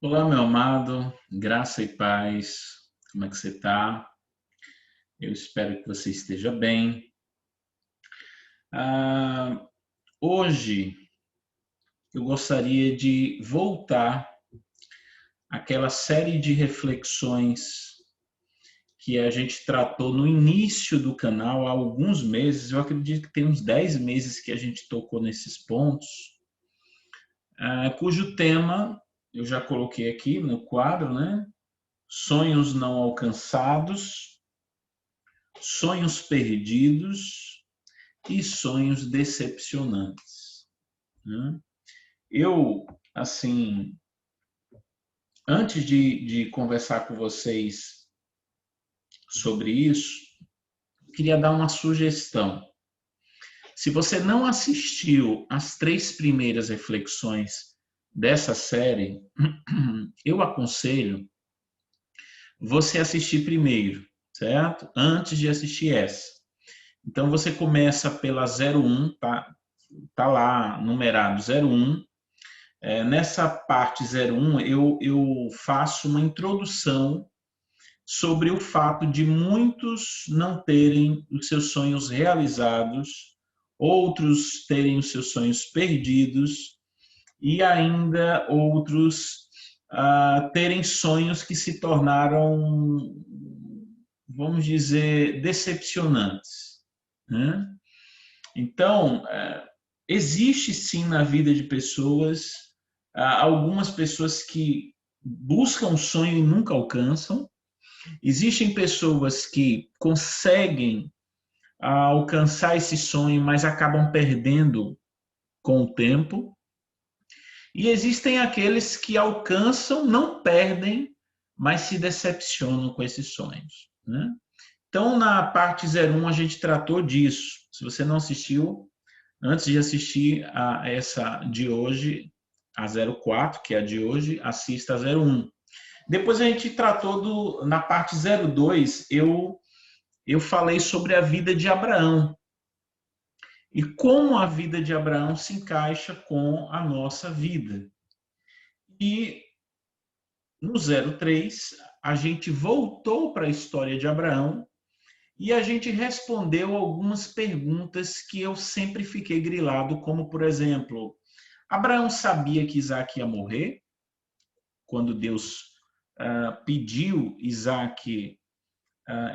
Olá, meu amado, graça e paz. Como é que você está? Eu espero que você esteja bem. Ah, Hoje eu gostaria de voltar àquela série de reflexões que a gente tratou no início do canal há alguns meses. Eu acredito que tem uns 10 meses que a gente tocou nesses pontos, cujo tema eu já coloquei aqui no quadro, né? Sonhos não alcançados, sonhos perdidos e sonhos decepcionantes, né? Eu, assim, antes de conversar com vocês sobre isso, queria dar uma sugestão. Se você não assistiu às 3 primeiras reflexões dessa série, eu aconselho você assistir primeiro, certo? Antes de assistir essa. Então você começa pela 01, tá lá numerado 01. Nessa parte 01, eu faço uma introdução sobre o fato de muitos não terem os seus sonhos realizados, outros terem os seus sonhos perdidos e ainda outros terem sonhos que se tornaram, vamos dizer, decepcionantes, né? Então, existe sim na vida de pessoas, algumas pessoas que buscam um sonho e nunca alcançam. Existem pessoas que conseguem alcançar esse sonho, mas acabam perdendo com o tempo. E existem aqueles que alcançam, não perdem, mas se decepcionam com esses sonhos, né? Então, na parte 01, a gente tratou disso. Se você não assistiu, antes de assistir a essa de hoje, a 04, que é a de hoje, assista a 01. Depois a gente tratou na parte 02, eu falei sobre a vida de Abraão e como a vida de Abraão se encaixa com a nossa vida. E no 03, a gente voltou para a história de Abraão e a gente respondeu algumas perguntas que eu sempre fiquei grilado, como, por exemplo, Abraão sabia que Isaac ia morrer quando Deus pediu Isaac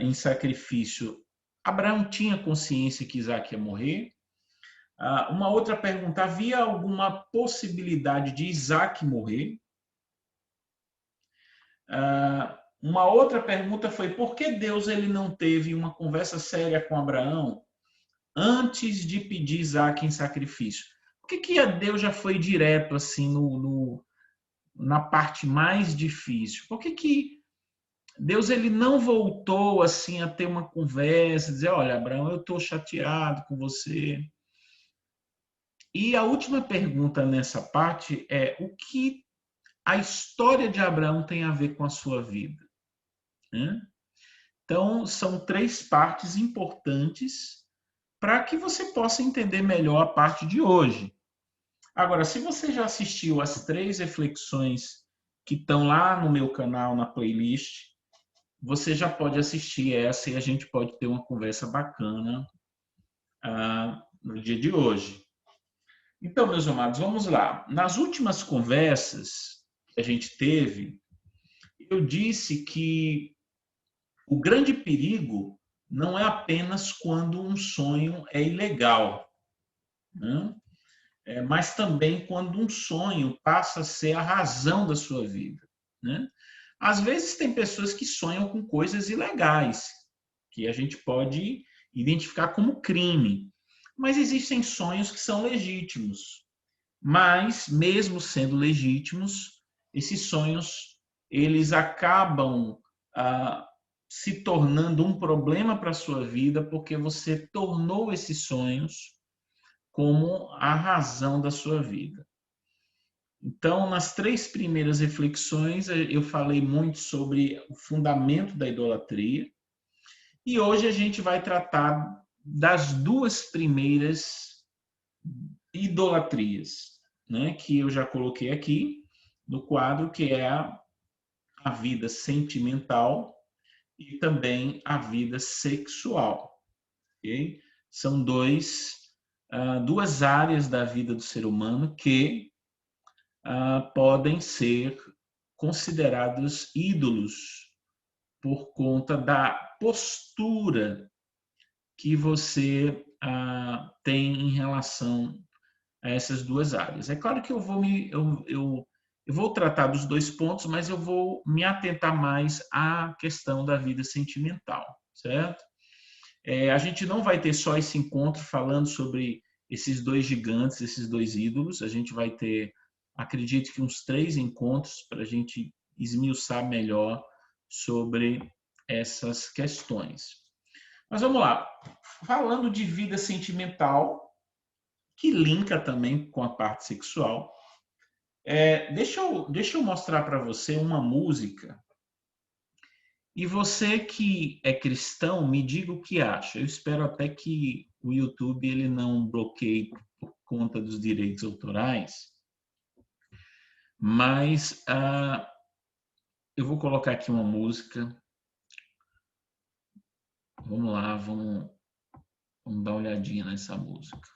em sacrifício. Abraão tinha consciência que Isaac ia morrer? Uma outra pergunta, havia alguma possibilidade de Isaac morrer? Uma outra pergunta foi, por que Deus ele não teve uma conversa séria com Abraão antes de pedir Isaac em sacrifício? Por que Deus já foi direto assim na parte mais difícil? Por que Deus ele não voltou assim a ter uma conversa, dizer, olha, Abraão, eu estou chateado com você. E a última pergunta nessa parte é o que a história de Abraão tem a ver com a sua vida, né? Então, são 3 partes importantes para que você possa entender melhor a parte de hoje. Agora, se você já assistiu as 3 reflexões que estão lá no meu canal, na playlist, você já pode assistir essa e a gente pode ter uma conversa bacana no dia de hoje. Então, meus amados, vamos lá. Nas últimas conversas que a gente teve, eu disse que o grande perigo não é apenas quando um sonho é ilegal, né? Mas também quando um sonho passa a ser a razão da sua vida, né? Às vezes tem pessoas que sonham com coisas ilegais, que a gente pode identificar como crime, mas existem sonhos que são legítimos. Mas, mesmo sendo legítimos, esses sonhos eles acabam se tornando um problema para a sua vida porque você tornou esses sonhos como a razão da sua vida. Então, nas 3 primeiras reflexões, eu falei muito sobre o fundamento da idolatria e hoje a gente vai tratar das 2 primeiras idolatrias, né, que eu já coloquei aqui. no quadro, que é a vida sentimental e também a vida sexual. Okay? São duas áreas da vida do ser humano que podem ser considerados ídolos por conta da postura que você tem em relação a essas duas áreas. É claro que eu vou tratar dos dois pontos, mas eu vou me atentar mais à questão da vida sentimental, certo? A gente não vai ter só esse encontro falando sobre esses dois gigantes, esses dois ídolos. A gente vai ter, acredito que uns 3 encontros para a gente esmiuçar melhor sobre essas questões. Mas vamos lá. Falando de vida sentimental, que linka também com a parte sexual, deixa eu mostrar para você uma música. E você que é cristão, me diga o que acha. Eu espero até que o YouTube ele não bloqueie por conta dos direitos autorais, mas eu vou colocar aqui uma música. Vamos lá, vamos dar uma olhadinha nessa música.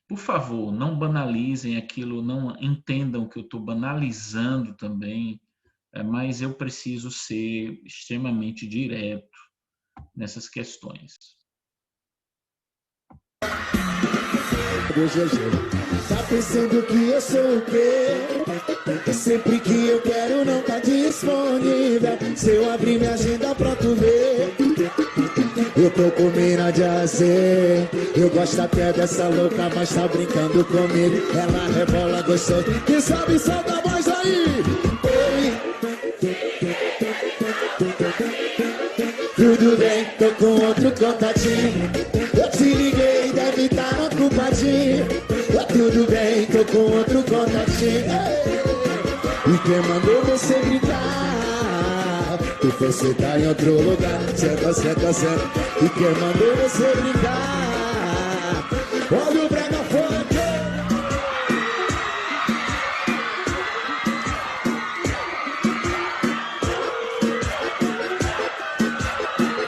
Por favor, não banalizem aquilo, não entendam que eu estou banalizando também, mas eu preciso ser extremamente direto nessas questões. Tá pensando que eu sou o quê? Sempre que eu quero não tá disponível. Se eu abrir minha agenda pra tu ver, eu tô com mina de azer. Eu gosto até dessa louca, mas tá brincando comigo. Ela rebola gostoso. Quem sabe solta a voz aí. Oi. Tudo bem, tô com outro contatinho. Eu te liguei, deve estar ocupadinho. Tudo bem, tô com outro contatinho. E quem mandou você brincar? Tu foi sentar em outro lugar. Senta, senta, senta. E quem mandou você brincar? Olha o brega funk.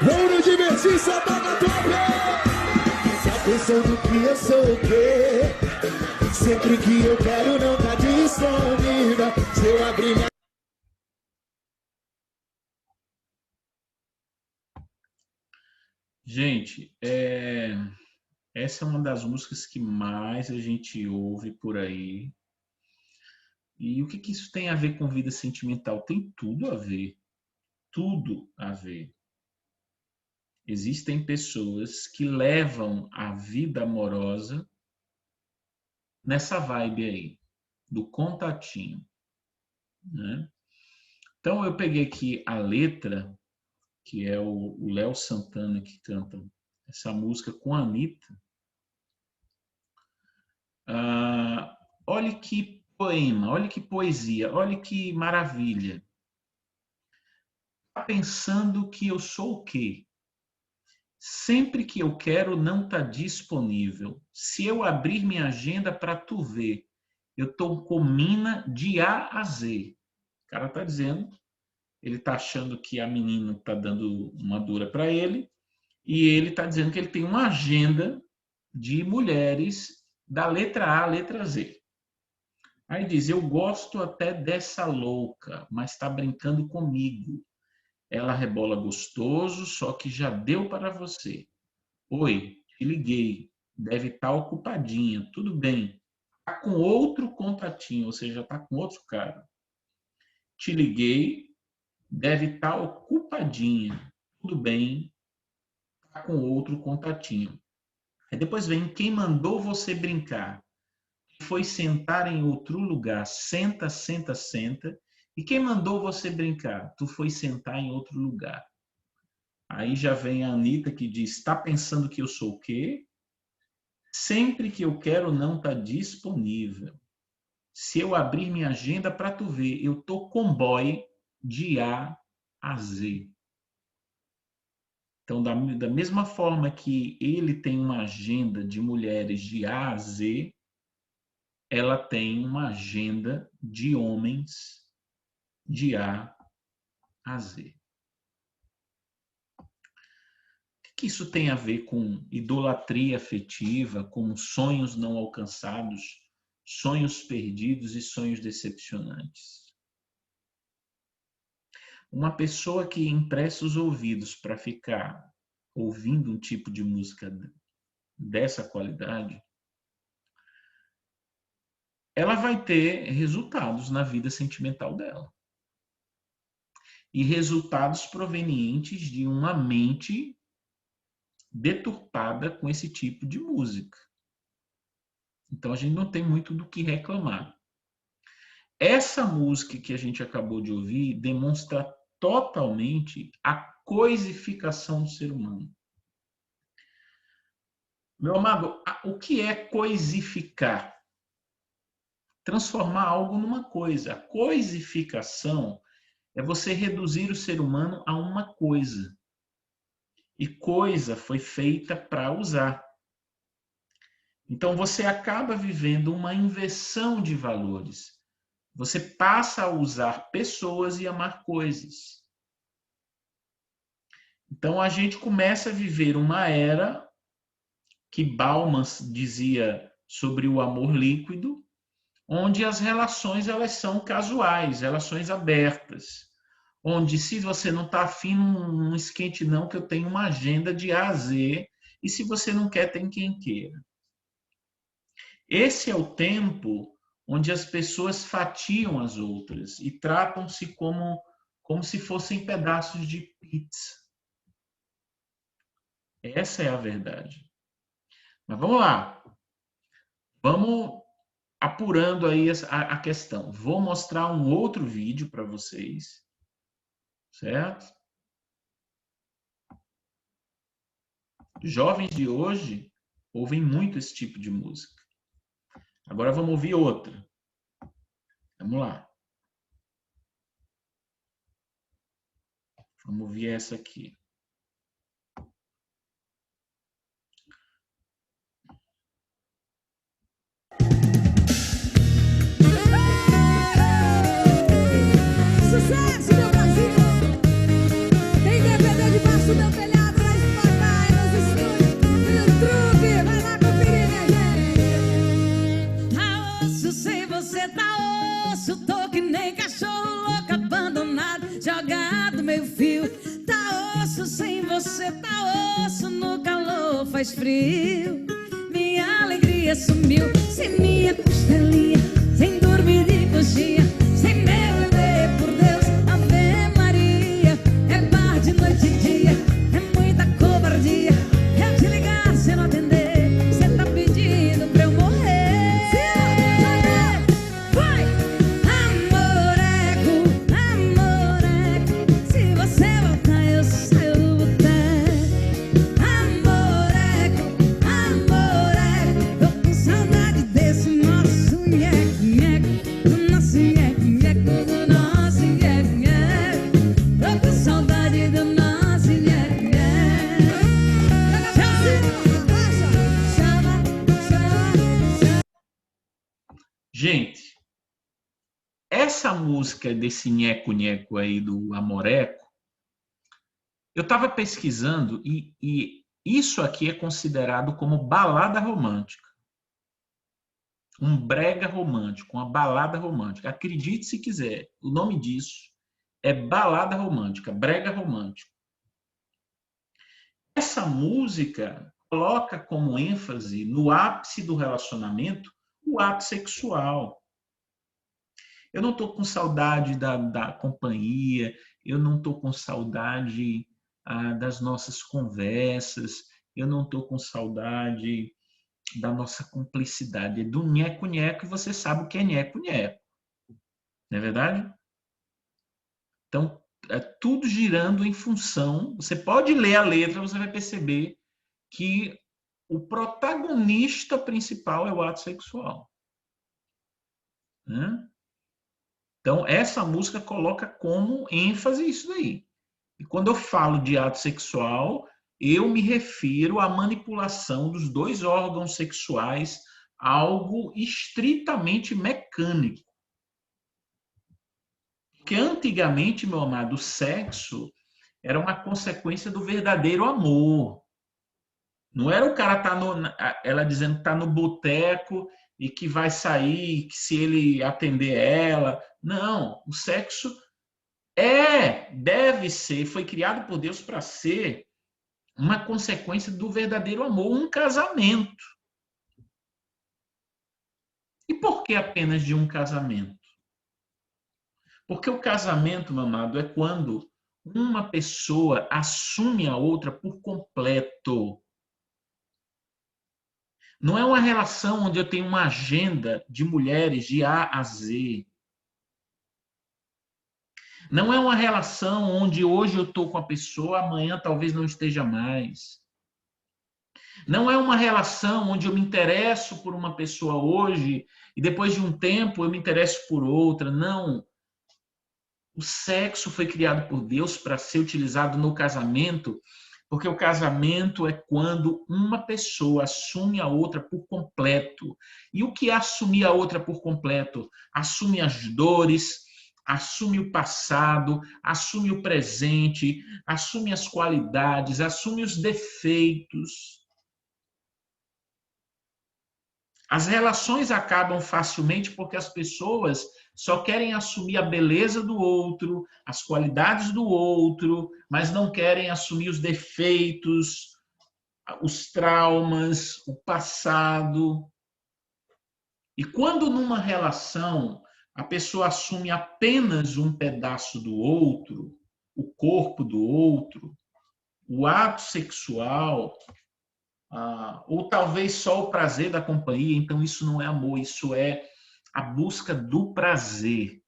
Vamos divertir, só toca a tua vez. Tá pensando que eu sou o quê? Sempre que eu quero não tá disponível. Se eu abrir minha... Gente, essa é uma das músicas que mais a gente ouve por aí. E o que isso tem a ver com vida sentimental? Tem tudo a ver. Tudo a ver. Existem pessoas que levam a vida amorosa nessa vibe aí, do contatinho, né? Então eu peguei aqui a letra, que é o Léo Santana que canta essa música com a Anitta. Olha que poema, olha que poesia, olha que maravilha. Tá pensando que eu sou o quê? Sempre que eu quero não tá disponível. Se eu abrir minha agenda para tu ver, eu tô com mina de A a Z. O cara tá dizendo, ele tá achando que a menina tá dando uma dura para ele, e ele tá dizendo que ele tem uma agenda de mulheres da letra A à letra Z. Aí diz, eu gosto até dessa louca, mas está brincando comigo. Ela rebola gostoso, só que já deu para você. Oi, te liguei, deve estar ocupadinha, tudo bem. Está com outro contatinho, ou seja, está com outro cara. Te liguei, deve estar ocupadinha, tudo bem, está com outro contatinho. Aí depois vem quem mandou você brincar. Foi sentar em outro lugar. Senta, senta, senta. E quem mandou você brincar? Tu foi sentar em outro lugar. Aí já vem a Anitta que diz, tá pensando que eu sou o quê? Sempre que eu quero não tá disponível. Se eu abrir minha agenda para tu ver, eu tô com boy de A a Z. Então, da mesma forma que ele tem uma agenda de mulheres de A a Z, ela tem uma agenda de homens de A a Z. O que isso tem a ver com idolatria afetiva, com sonhos não alcançados, sonhos perdidos e sonhos decepcionantes? Uma pessoa que empresta os ouvidos para ficar ouvindo um tipo de música dessa qualidade, ela vai ter resultados na vida sentimental dela. E resultados provenientes de uma mente deturpada com esse tipo de música. Então, a gente não tem muito do que reclamar. Essa música que a gente acabou de ouvir demonstra totalmente a coisificação do ser humano. Meu amado, o que é coisificar? Transformar algo numa coisa. A coisificação é você reduzir o ser humano a uma coisa. E coisa foi feita para usar. Então você acaba vivendo uma inversão de valores. Você passa a usar pessoas e amar coisas. Então a gente começa a viver uma era que Bauman dizia sobre o amor líquido, onde as relações elas são casuais, relações abertas. Onde se você não está afim, não esquente não, que eu tenho uma agenda de A a Z, e se você não quer, tem quem queira. Esse é o tempo onde as pessoas fatiam as outras e tratam-se como se fossem pedaços de pizza. Essa é a verdade. Mas vamos lá. Vamos apurando aí a questão. Vou mostrar um outro vídeo para vocês. Certo? Jovens de hoje ouvem muito esse tipo de música. Agora vamos ouvir outra. Vamos lá. Vamos ouvir essa aqui. Sucesso, meu Brasil! Tem DVD debaixo do meu telhado, na Spotify, nos estúdios, no YouTube. Vai lá conferir, minha gente. Tá osso, sem você tá osso. Tô que nem cachorro louco, abandonado, jogado meio fio. Tá osso, sem você tá osso. No calor faz frio. Minha alegria sumiu. Sem minha costelinha, sem dormir de coxinha, sem meu bebê, por Deus, Ave Maria. É bar de noite e dia, é muita covardia. Eu te ligar, cê não atender, cê tá pedindo pra eu morrer. Vai! Amoreco, amoreco, se você voltar eu saio do boteco. Amoreco, amoreco, tô com saudade desse nosso nheco-nheco, do nosso nheco-nheco, do nosso nheco-nheco. Tô com saudade do nosso nheco-nheco. Chama, chama. Gente, essa música desse nheco-nheco aí do Amoreco, eu estava pesquisando e isso aqui é considerado como balada romântica. Um brega romântico, uma balada romântica. Acredite se quiser, o nome disso é balada romântica, brega romântico. Essa música coloca como ênfase no ápice do relacionamento o ato sexual. Eu não estou com saudade da companhia, eu não estou com saudade das nossas conversas, eu não estou com saudade da nossa cumplicidade, do nheco-nheco, e você sabe o que é nheco-nheco. Não é verdade? Então, é tudo girando em função... Você pode ler a letra, você vai perceber que o protagonista principal é o ato sexual. Né? Então, essa música coloca como ênfase isso daí. E quando eu falo de ato sexual, eu me refiro à manipulação dos dois órgãos sexuais algo estritamente mecânico. Porque antigamente, meu amado, o sexo era uma consequência do verdadeiro amor. Não era o cara ela dizendo que tá no boteco e que vai sair, que se ele atender ela. Não, o sexo deve ser, foi criado por Deus para ser uma consequência do verdadeiro amor, um casamento. E por que apenas de um casamento? Porque o casamento, meu amado, é quando uma pessoa assume a outra por completo. Não é uma relação onde eu tenho uma agenda de mulheres de A a Z. Não é uma relação onde hoje eu estou com a pessoa, amanhã talvez não esteja mais. Não é uma relação onde eu me interesso por uma pessoa hoje e depois de um tempo eu me interesso por outra. Não. O sexo foi criado por Deus para ser utilizado no casamento, porque o casamento é quando uma pessoa assume a outra por completo. E o que é assumir a outra por completo? Assume as dores, assume o passado, assume o presente, assume as qualidades, assume os defeitos. As relações acabam facilmente porque as pessoas só querem assumir a beleza do outro, as qualidades do outro, mas não querem assumir os defeitos, os traumas, o passado. E quando numa relação a pessoa assume apenas um pedaço do outro, o corpo do outro, o ato sexual, ou talvez só o prazer da companhia, então isso não é amor, isso é a busca do prazer.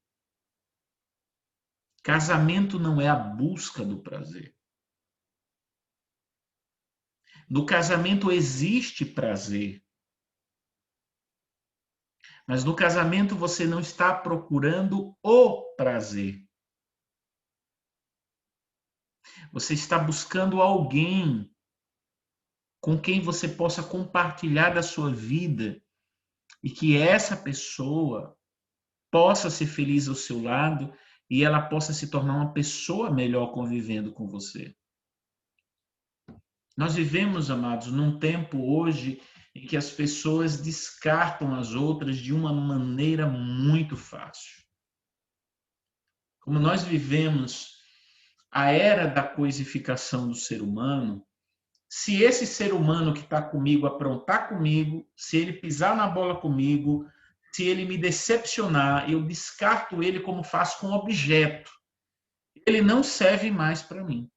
Casamento não é a busca do prazer. No casamento existe prazer. Mas no casamento você não está procurando o prazer. Você está buscando alguém com quem você possa compartilhar da sua vida e que essa pessoa possa ser feliz ao seu lado e ela possa se tornar uma pessoa melhor convivendo com você. Nós vivemos, amados, num tempo hoje em que as pessoas descartam as outras de uma maneira muito fácil. Como nós vivemos a era da coisificação do ser humano, se esse ser humano que está comigo aprontar comigo, se ele pisar na bola comigo, se ele me decepcionar, eu descarto ele como faço com um objeto. Ele não serve mais para mim.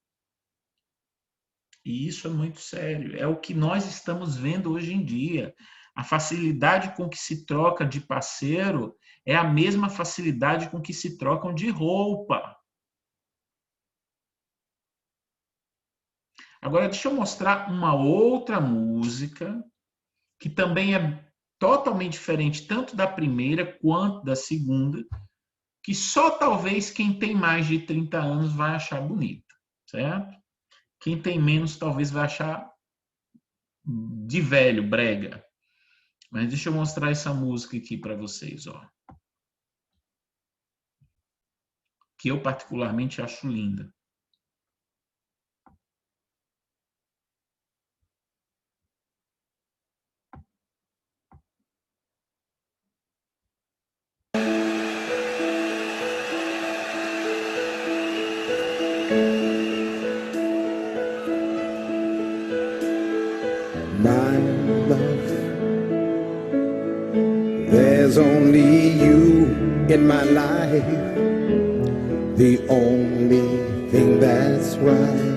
E isso é muito sério. É o que nós estamos vendo hoje em dia. A facilidade com que se troca de parceiro é a mesma facilidade com que se trocam de roupa. Agora, deixa eu mostrar uma outra música que também é totalmente diferente tanto da primeira quanto da segunda, que só talvez quem tem mais de 30 anos vai achar bonita, certo? Quem tem menos talvez vai achar de velho, brega. Mas deixa eu mostrar essa música aqui para vocês, ó. Que eu particularmente acho linda. My love, there's only you in my life, the only thing that's right.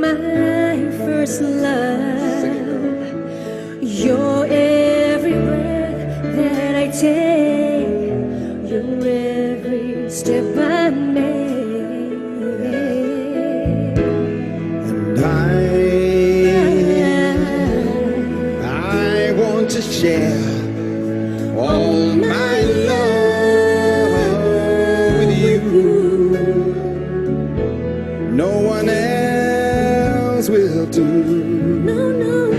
My first love, your every breath that I take, your every step I make. I want to share all my love with you. No one else will do. No, no,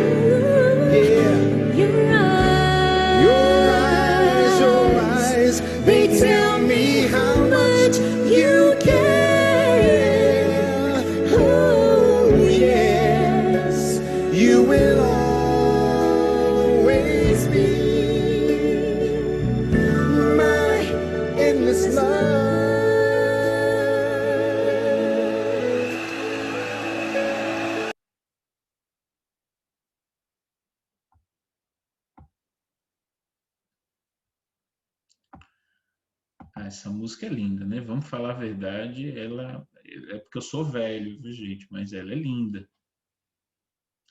essa música é linda, né? Vamos falar a verdade, ela é porque eu sou velho, viu, gente? Mas ela é linda.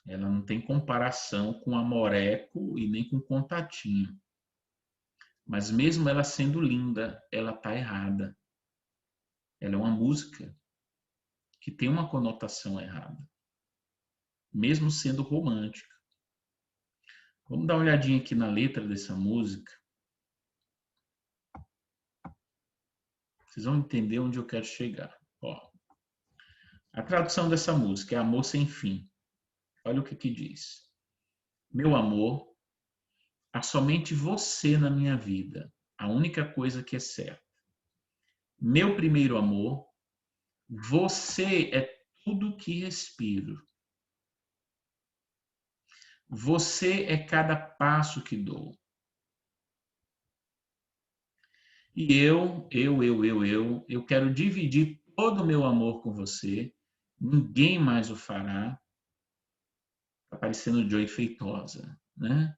Ela não tem comparação com Amoreco e nem com Contatinho. Mas mesmo ela sendo linda, ela está errada. Ela é uma música que tem uma conotação errada, mesmo sendo romântica. Vamos dar uma olhadinha aqui na letra dessa música. Vocês vão entender onde eu quero chegar. Ó, a tradução dessa música é Amor Sem Fim. Olha o que diz. Meu amor, há somente você na minha vida, a única coisa que é certa. Meu primeiro amor, você é tudo que respiro. Você é cada passo que dou. E eu quero dividir todo o meu amor com você. Ninguém mais o fará. Está parecendo Joy Feitosa, né?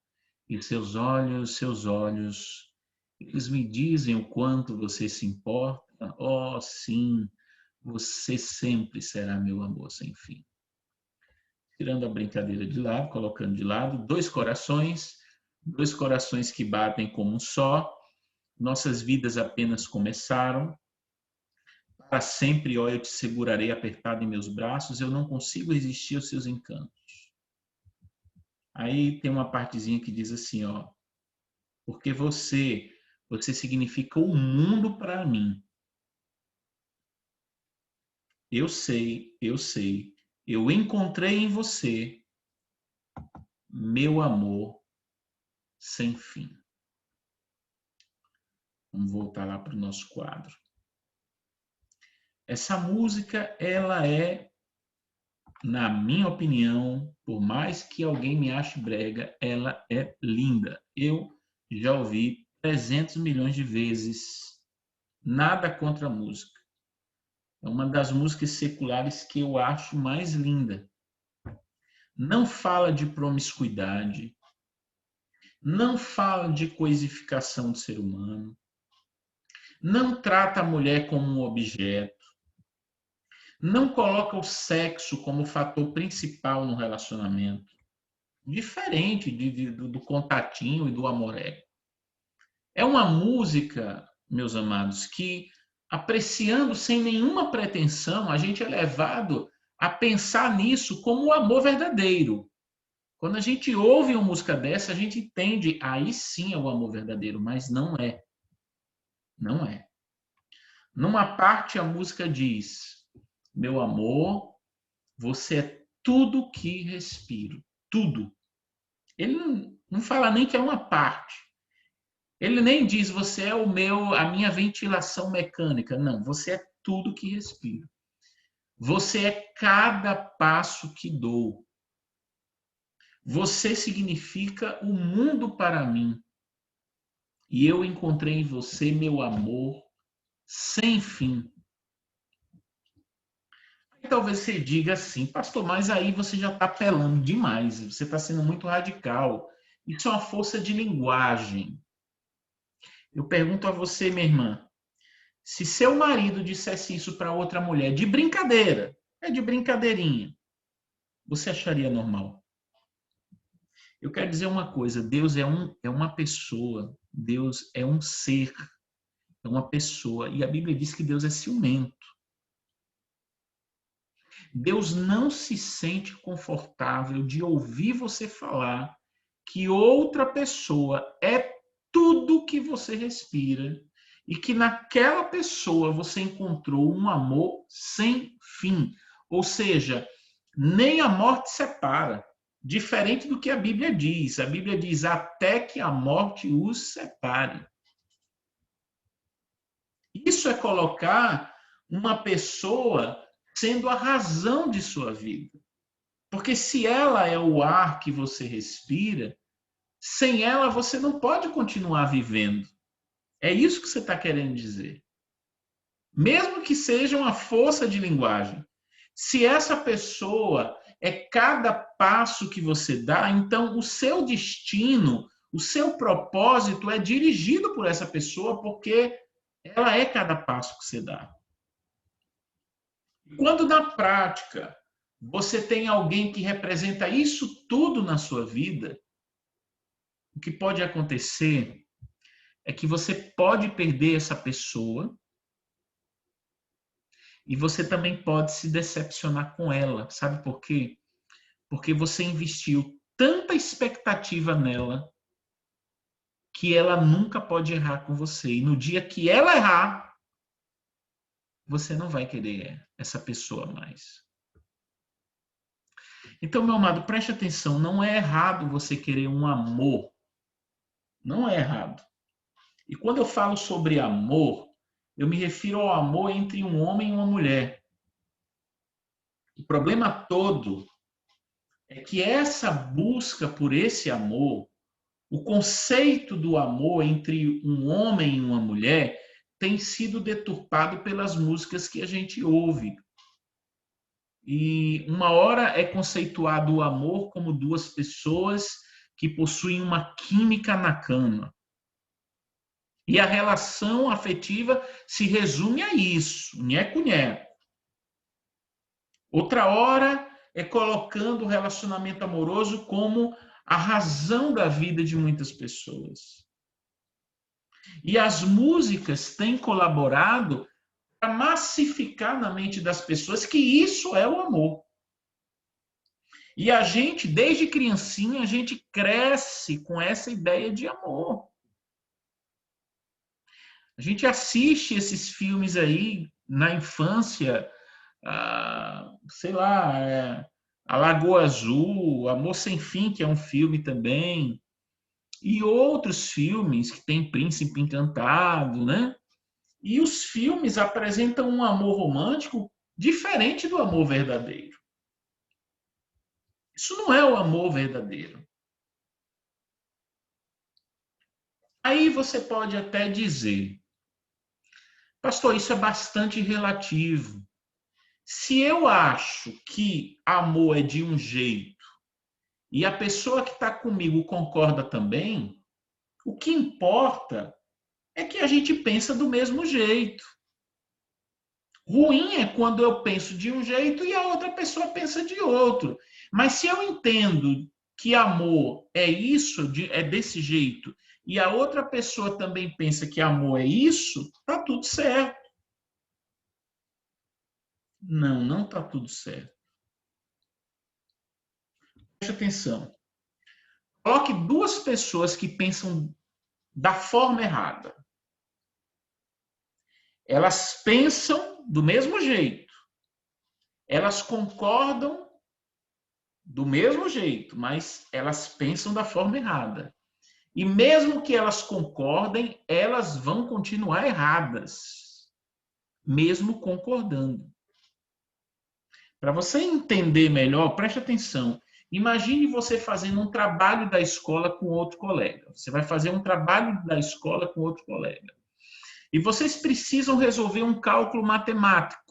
E seus olhos, eles me dizem o quanto você se importa. Oh, sim, você sempre será meu amor sem fim. Tirando a brincadeira de lado, colocando de lado, dois corações que batem como um só. Nossas vidas apenas começaram. Para sempre, ó, eu te segurarei apertado em meus braços, eu não consigo resistir aos seus encantos. Aí tem uma partezinha que diz assim, ó, porque você significa o mundo para mim. Eu sei, eu encontrei em você meu amor sem fim. Vamos voltar lá para o nosso quadro. Essa música, ela é, na minha opinião, por mais que alguém me ache brega, ela é linda. Eu já ouvi 300 milhões de vezes. Nada contra a música. É uma das músicas seculares que eu acho mais linda. Não fala de promiscuidade, não fala de coisificação do ser humano, não trata a mulher como um objeto, não coloca o sexo como fator principal no relacionamento, diferente do Contatinho e do Amoreco. É uma música, meus amados, que, apreciando sem nenhuma pretensão, a gente é levado a pensar nisso como o amor verdadeiro. Quando a gente ouve uma música dessa, a gente entende, aí sim é o amor verdadeiro, mas não é. Não é. Numa parte a música diz, meu amor, você é tudo que respiro. Tudo. Ele não fala nem que é uma parte. Ele nem diz, você é a minha ventilação mecânica. Não, você é tudo que respiro. Você é cada passo que dou. Você significa o mundo para mim. E eu encontrei em você meu amor sem fim. E talvez você diga assim, pastor, mas aí você já está apelando demais, você está sendo muito radical. Isso é uma força de linguagem. Eu pergunto a você, minha irmã, se seu marido dissesse isso para outra mulher, de brincadeira, de brincadeirinha, você acharia normal? Eu quero dizer uma coisa, Deus é uma pessoa, Deus é um ser, é uma pessoa, e a Bíblia diz que Deus é ciumento. Deus não se sente confortável de ouvir você falar que outra pessoa é tudo que você respira e que naquela pessoa você encontrou um amor sem fim. Ou seja, nem a morte separa. Diferente do que a Bíblia diz. A Bíblia diz até que a morte os separe. Isso é colocar uma pessoa sendo a razão de sua vida. Porque se ela é o ar que você respira, sem ela você não pode continuar vivendo. É isso que você está querendo dizer. Mesmo que seja uma força de linguagem. Se essa pessoa é cada passo que você dá, então o seu destino, o seu propósito é dirigido por essa pessoa, porque ela é cada passo que você dá. Quando na prática você tem alguém que representa isso tudo na sua vida, o que pode acontecer é que você pode perder essa pessoa e você também pode se decepcionar com ela. Sabe por quê? Porque você investiu tanta expectativa nela que ela nunca pode errar com você. E no dia que ela errar, você não vai querer essa pessoa mais. Então, meu amado, preste atenção, não é errado você querer um amor. Não é errado. E quando eu falo sobre amor, eu me refiro ao amor entre um homem e uma mulher. O problema todo é que essa busca por esse amor, o conceito do amor entre um homem e uma mulher, tem sido deturpado pelas músicas que a gente ouve. E uma hora é conceituado o amor como duas pessoas que possuem uma química na cama. E a relação afetiva se resume a isso, nheco-nheco. Outra hora é colocando o relacionamento amoroso como a razão da vida de muitas pessoas. E as músicas têm colaborado para massificar na mente das pessoas que isso é o amor. E a gente, desde criancinha, a gente cresce com essa ideia de amor. A gente assiste esses filmes aí na infância, sei lá, A Lagoa Azul, Amor Sem Fim, que é um filme também, e outros filmes que tem Príncipe Encantado, né? E os filmes apresentam um amor romântico diferente do amor verdadeiro. Isso não é o amor verdadeiro. Aí você pode até dizer, pastor, isso é bastante relativo. Se eu acho que amor é de um jeito e a pessoa que está comigo concorda também, o que importa é que a gente pensa do mesmo jeito. Ruim é quando eu penso de um jeito e a outra pessoa pensa de outro. Mas se eu entendo que amor é isso, é desse jeito, e a outra pessoa também pensa que amor é isso, tá tudo certo. Não, não tá tudo certo. Preste atenção. Coloque duas pessoas que pensam da forma errada. Elas pensam do mesmo jeito. Elas concordam do mesmo jeito, mas elas pensam da forma errada. E mesmo que elas concordem, elas vão continuar erradas, mesmo concordando. Para você entender melhor, preste atenção. Imagine você fazendo um trabalho da escola com outro colega. Você vai fazer um trabalho da escola com outro colega. E vocês precisam resolver um cálculo matemático.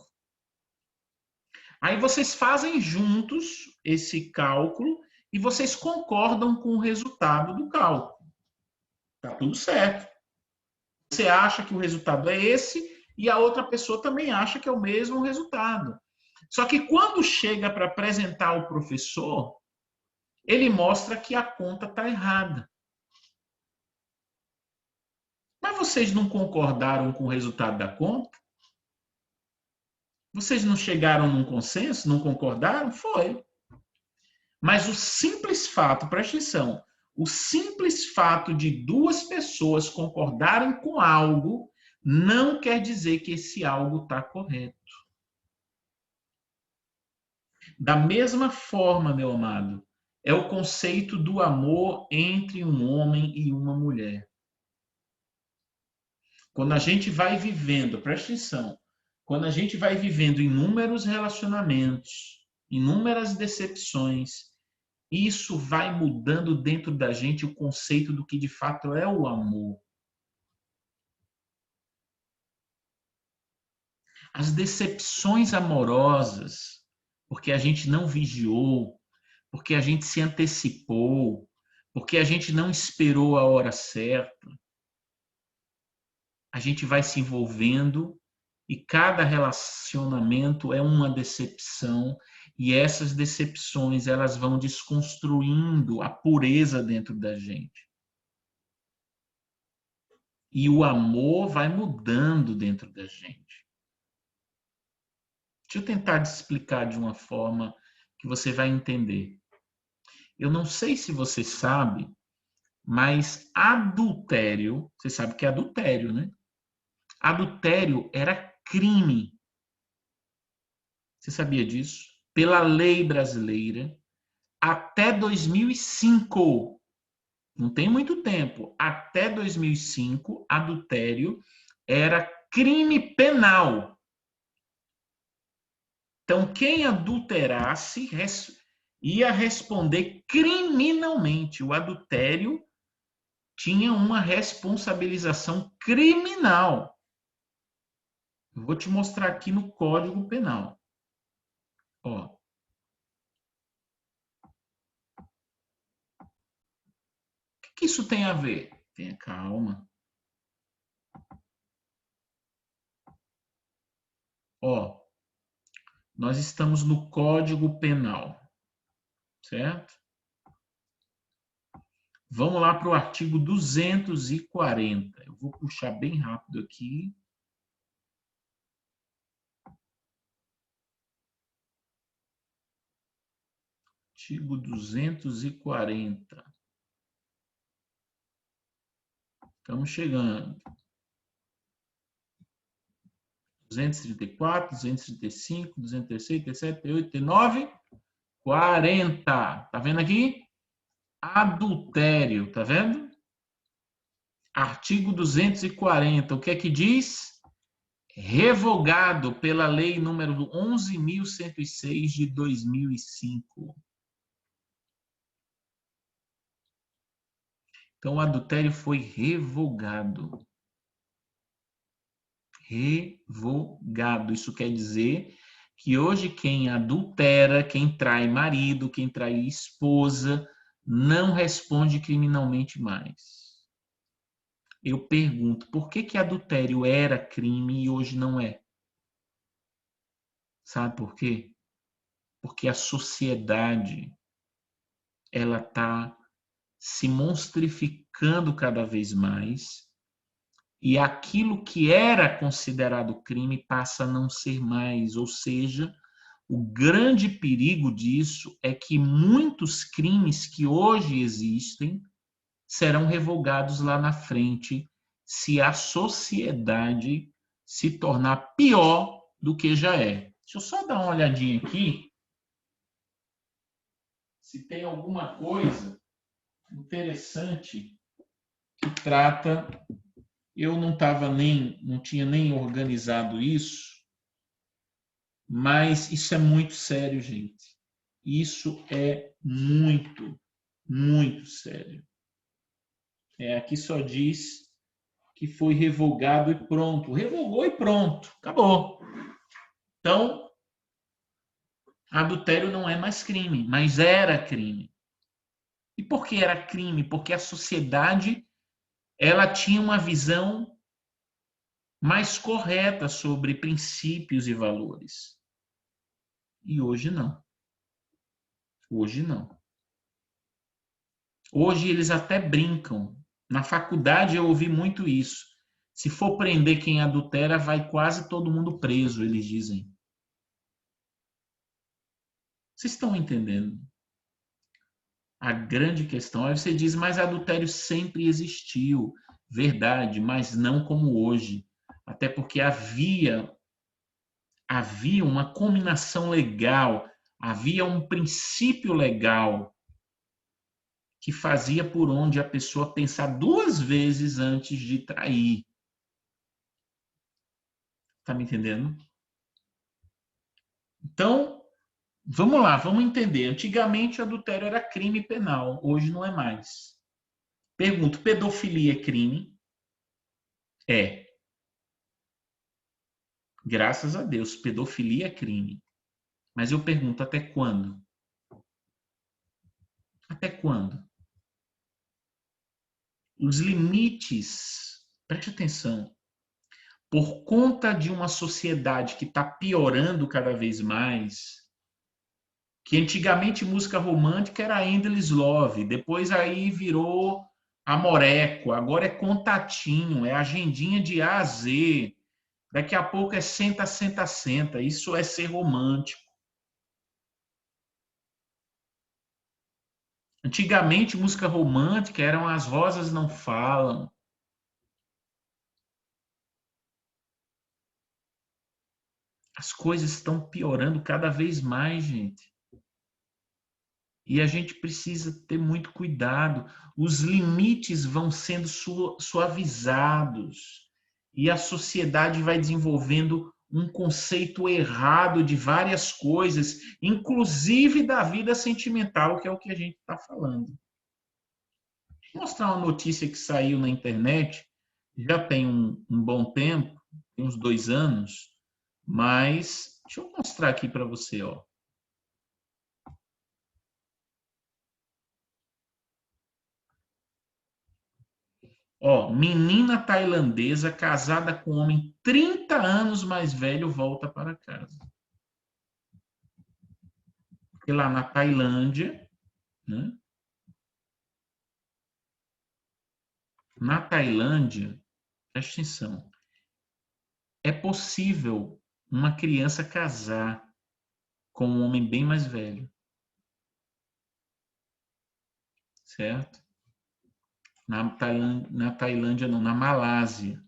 Aí vocês fazem juntos esse cálculo e vocês concordam com o resultado do cálculo. Tá tudo certo. Você acha que o resultado é esse e a outra pessoa também acha que é o mesmo resultado. Só que quando chega para apresentar ao professor, ele mostra que a conta está errada. Mas vocês não concordaram com o resultado da conta? Vocês não chegaram num consenso? Não concordaram? Foi. Mas o simples fato, presta atenção, o simples fato de duas pessoas concordarem com algo não quer dizer que esse algo está correto. Da mesma forma, meu amado, é o conceito do amor entre um homem e uma mulher. Quando a gente vai vivendo, presta atenção, quando a gente vai vivendo inúmeros relacionamentos, inúmeras decepções, isso vai mudando dentro da gente o conceito do que de fato é o amor. As decepções amorosas, porque a gente não vigiou, porque a gente se antecipou, porque a gente não esperou a hora certa. a gente vai se envolvendo e cada relacionamento é uma decepção e essas decepções elas vão desconstruindo a pureza dentro da gente. E o amor vai mudando dentro da gente. Deixa eu tentar te explicar de uma forma que você vai entender. Eu não sei se você sabe, mas adultério, você sabe que é adultério, né? Adultério era crime. Você sabia disso? Pela lei brasileira, até 2005. Não tem muito tempo. Até 2005, adultério era crime penal. Então, quem adulterasse ia responder criminalmente. O adultério tinha uma responsabilização criminal. Eu vou te mostrar aqui no Código Penal. Ó. O que isso tem a ver? Tenha calma. Ó, nós estamos no Código Penal, certo? Vamos lá para o artigo 240. Eu vou puxar bem rápido aqui. Artigo 240. Estamos chegando. 234, 235, 236, 37, 38, 39, 40. Tá vendo aqui? Adultério, tá vendo? Artigo 240. O que é que diz? Revogado pela lei número 11.106 de 2005. Então, o adultério foi revogado. Revogado. Isso quer dizer que hoje quem adultera, quem trai marido, quem trai esposa, não responde criminalmente mais. Eu pergunto, por que adultério era crime e hoje não é? Sabe por quê? Porque a sociedade ela está se monstrificando cada vez mais e aquilo que era considerado crime passa a não ser mais, ou seja, o grande perigo disso é que muitos crimes que hoje existem serão revogados lá na frente se a sociedade se tornar pior do que já é. Deixa eu só dar uma olhadinha aqui se tem alguma coisa interessante que trata. Eu não tinha nem organizado isso, mas isso é muito sério, gente. Isso é muito, muito sério. Aqui só diz que foi revogado e pronto. Revogou e pronto. Acabou. Então, adultério não é mais crime, mas era crime. E por que era crime? Porque a sociedade ela tinha uma visão mais correta sobre princípios e valores. E hoje não. Hoje não. Hoje eles até brincam. Na faculdade eu ouvi muito isso. Se for prender quem adultera, vai quase todo mundo preso, eles dizem. Vocês estão entendendo? A grande questão é você diz, mas adultério sempre existiu. Verdade, mas não como hoje. Até porque havia uma combinação legal, havia um princípio legal que fazia por onde a pessoa pensar duas vezes antes de trair. Tá me entendendo? Então, vamos lá, vamos entender. Antigamente, adultério era crime penal, hoje não é mais. Pergunto, pedofilia é crime? É. Graças a Deus, pedofilia é crime. Mas eu pergunto, até quando? Até quando? Os limites, preste atenção, por conta de uma sociedade que está piorando cada vez mais, que antigamente música romântica era Endless Love, depois aí virou amoreco, agora é contatinho, é agendinha de A a Z, daqui a pouco é senta, senta, senta, isso é ser romântico. Antigamente música romântica eram As Rosas Não Falam. As coisas estão piorando cada vez mais, gente. E a gente precisa ter muito cuidado. Os limites vão sendo suavizados. E a sociedade vai desenvolvendo um conceito errado de várias coisas, inclusive da vida sentimental, que é o que a gente está falando. Vou mostrar uma notícia que saiu na internet, já tem um bom tempo, tem uns 2 anos, mas deixa eu mostrar aqui para você, ó. Ó, menina tailandesa casada com homem 30 anos mais velho volta para casa. Porque lá na Tailândia, né? Na Tailândia, presta atenção, é possível uma criança casar com um homem bem mais velho. Certo? Na Tailândia não, na Malásia.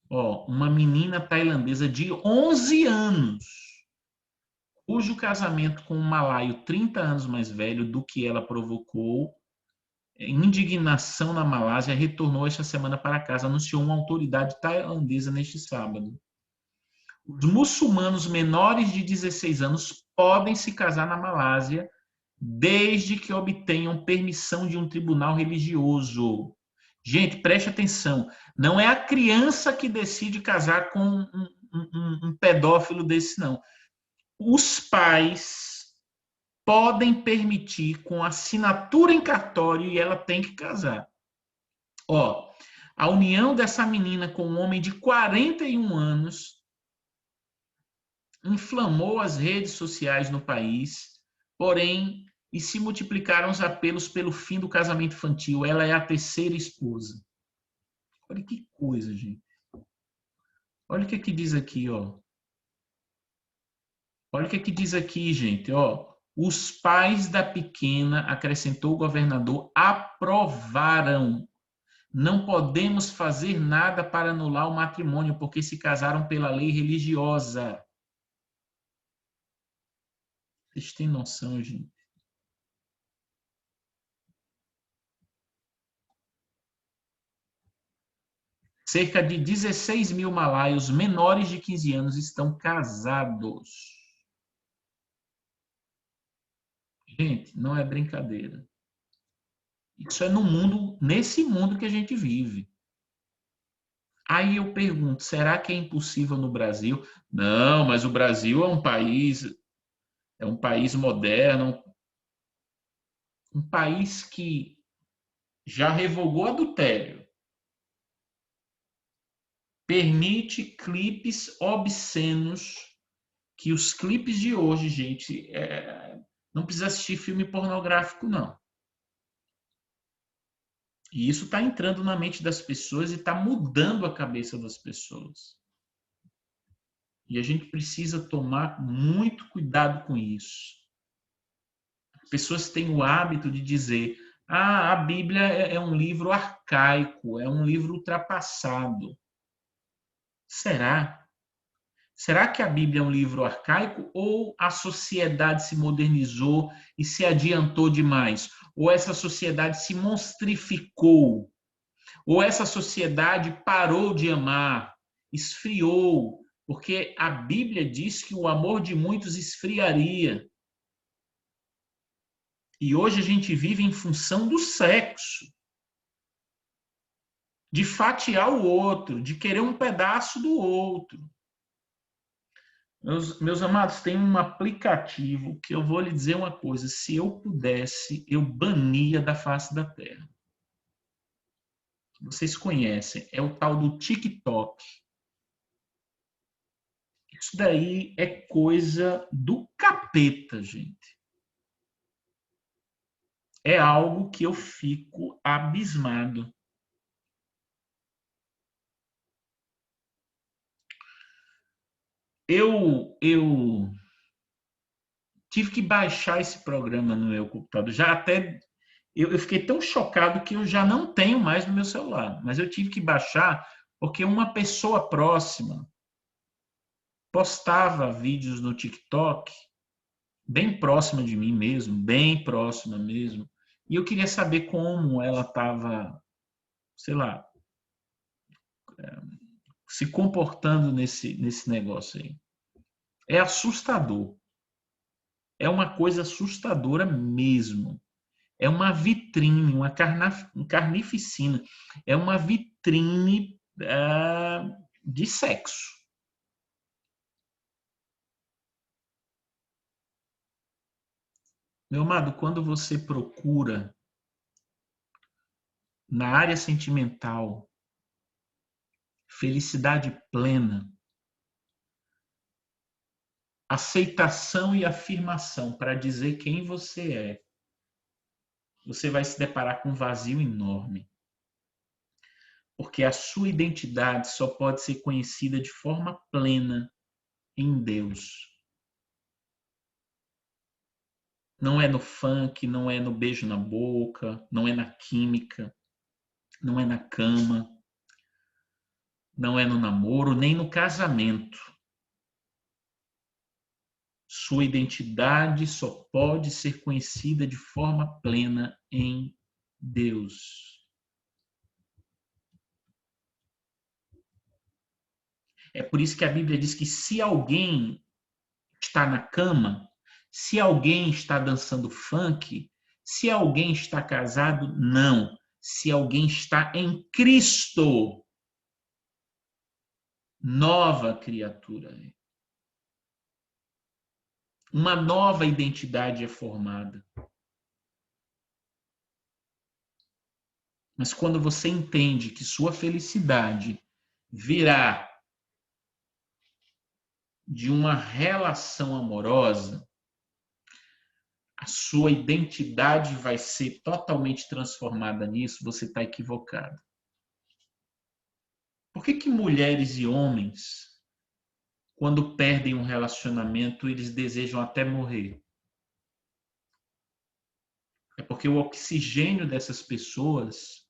Ó, uma menina tailandesa de 11 anos, cujo casamento com um malaio 30 anos mais velho do que ela provocou indignação na Malásia, retornou esta semana para casa, anunciou uma autoridade tailandesa neste sábado. Os muçulmanos menores de 16 anos podem se casar na Malásia desde que obtenham permissão de um tribunal religioso. Gente, preste atenção, não é a criança que decide casar com um pedófilo desse, não. Os pais podem permitir com assinatura em cartório e ela tem que casar. Ó, a união dessa menina com um homem de 41 anos inflamou as redes sociais no país, porém, e se multiplicaram os apelos pelo fim do casamento infantil. Ela é a terceira esposa. Olha que coisa, gente. Olha o que diz aqui, ó. Olha o que diz aqui, gente, ó. Os pais da pequena, acrescentou o governador, aprovaram. Não podemos fazer nada para anular o matrimônio, porque se casaram pela lei religiosa. Vocês têm noção, gente? Cerca de 16 mil malaios menores de 15 anos estão casados. Gente, não é brincadeira. Isso é no mundo, nesse mundo que a gente vive. Aí eu pergunto, será que é impossível no Brasil? Não, mas o Brasil é um país moderno, um país que já revogou adultério, permite clipes obscenos, que os clipes de hoje, gente, não precisa assistir filme pornográfico, não. E isso está entrando na mente das pessoas e está mudando a cabeça das pessoas. E a gente precisa tomar muito cuidado com isso. As pessoas têm o hábito de dizer: a Bíblia é um livro arcaico, é um livro ultrapassado. Será? Será que a Bíblia é um livro arcaico ou a sociedade se modernizou e se adiantou demais? Ou essa sociedade se monstrificou? Ou essa sociedade parou de amar, esfriou? Porque a Bíblia diz que o amor de muitos esfriaria. E hoje a gente vive em função do sexo. De fatiar o outro, de querer um pedaço do outro. Meus amados, tem um aplicativo que eu vou lhe dizer uma coisa. Se eu pudesse, eu bania da face da terra. vocês conhecem, é o tal do TikTok. Isso daí é coisa do capeta, gente. É algo que eu fico abismado. Eu tive que baixar esse programa no meu computador. Já até eu fiquei tão chocado que eu já não tenho mais no meu celular. Mas eu tive que baixar porque uma pessoa próxima postava vídeos no TikTok, bem próxima de mim mesmo, bem próxima mesmo. E eu queria saber como ela estava, sei lá, se comportando nesse negócio aí. É assustador. É uma coisa assustadora mesmo. É uma vitrine, uma carnificina. É uma vitrine de sexo. Meu amado, quando você procura na área sentimental felicidade plena, aceitação e afirmação para dizer quem você é, você vai se deparar com um vazio enorme. Porque a sua identidade só pode ser conhecida de forma plena em Deus. Não é no funk, não é no beijo na boca, não é na química, não é na cama, não é no namoro, nem no casamento. Sua identidade só pode ser conhecida de forma plena em Deus. É por isso que a Bíblia diz que se alguém está na cama, se alguém está dançando funk, se alguém está casado, não. Se alguém está em Cristo, nova criatura. Uma nova identidade é formada. Mas quando você entende que sua felicidade virá de uma relação amorosa, a sua identidade vai ser totalmente transformada nisso, você está equivocado. Por que mulheres e homens, quando perdem um relacionamento, eles desejam até morrer? É porque o oxigênio dessas pessoas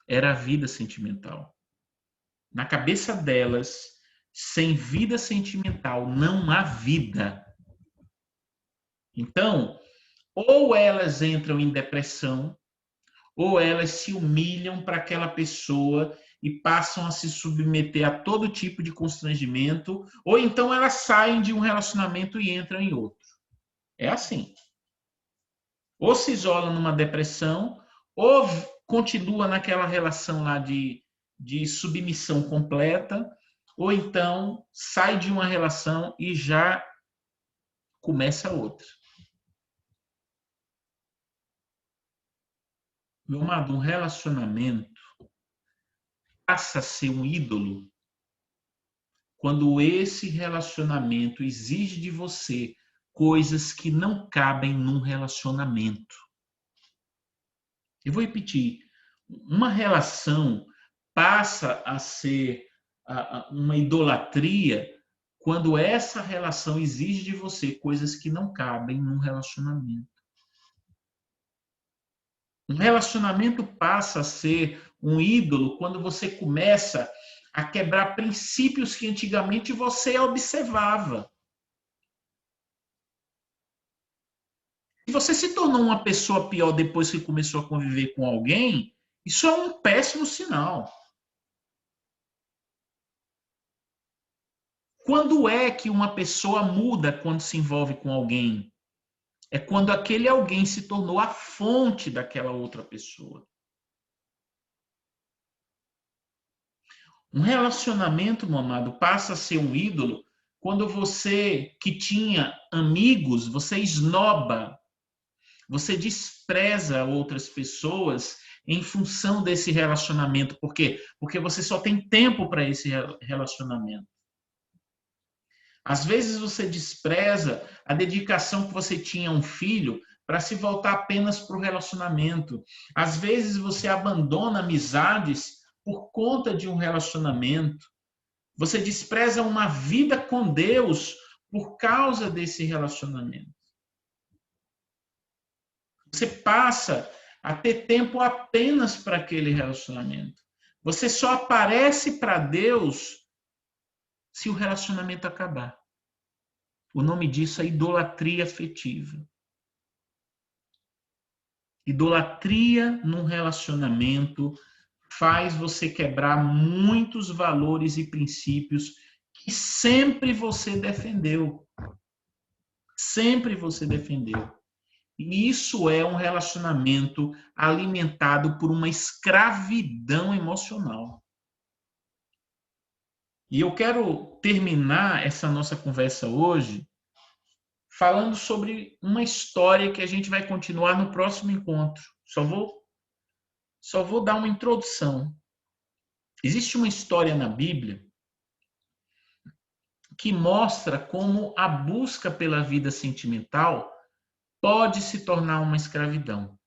era a vida sentimental. Na cabeça delas, sem vida sentimental, não há vida. Então, ou elas entram em depressão, ou elas se humilham para aquela pessoa e passam a se submeter a todo tipo de constrangimento, ou então elas saem de um relacionamento e entram em outro. É assim. Ou se isolam numa depressão, ou continua naquela relação lá de submissão completa, ou então sai de uma relação e já começa outra. Meu amado, um relacionamento passa a ser um ídolo quando esse relacionamento exige de você coisas que não cabem num relacionamento. Eu vou repetir. Uma relação passa a ser uma idolatria quando essa relação exige de você coisas que não cabem num relacionamento. Um relacionamento passa a ser um ídolo quando você começa a quebrar princípios que antigamente você observava. Se você se tornou uma pessoa pior depois que começou a conviver com alguém, isso é um péssimo sinal. Quando é que uma pessoa muda quando se envolve com alguém? É quando aquele alguém se tornou a fonte daquela outra pessoa. Um relacionamento, meu amado, passa a ser um ídolo quando você, que tinha amigos, você esnoba, você despreza outras pessoas em função desse relacionamento. Por quê? Porque você só tem tempo para esse relacionamento. Às vezes você despreza a dedicação que você tinha a um filho para se voltar apenas para o relacionamento. Às vezes você abandona amizades por conta de um relacionamento. Você despreza uma vida com Deus por causa desse relacionamento. Você passa a ter tempo apenas para aquele relacionamento. Você só aparece para Deus se o relacionamento acabar. O nome disso é idolatria afetiva. Idolatria num relacionamento faz você quebrar muitos valores e princípios que sempre você defendeu. Sempre você defendeu. E isso é um relacionamento alimentado por uma escravidão emocional. E eu quero terminar essa nossa conversa hoje falando sobre uma história que a gente vai continuar no próximo encontro. Só vou dar uma introdução. Existe uma história na Bíblia que mostra como a busca pela vida sentimental pode se tornar uma escravidão.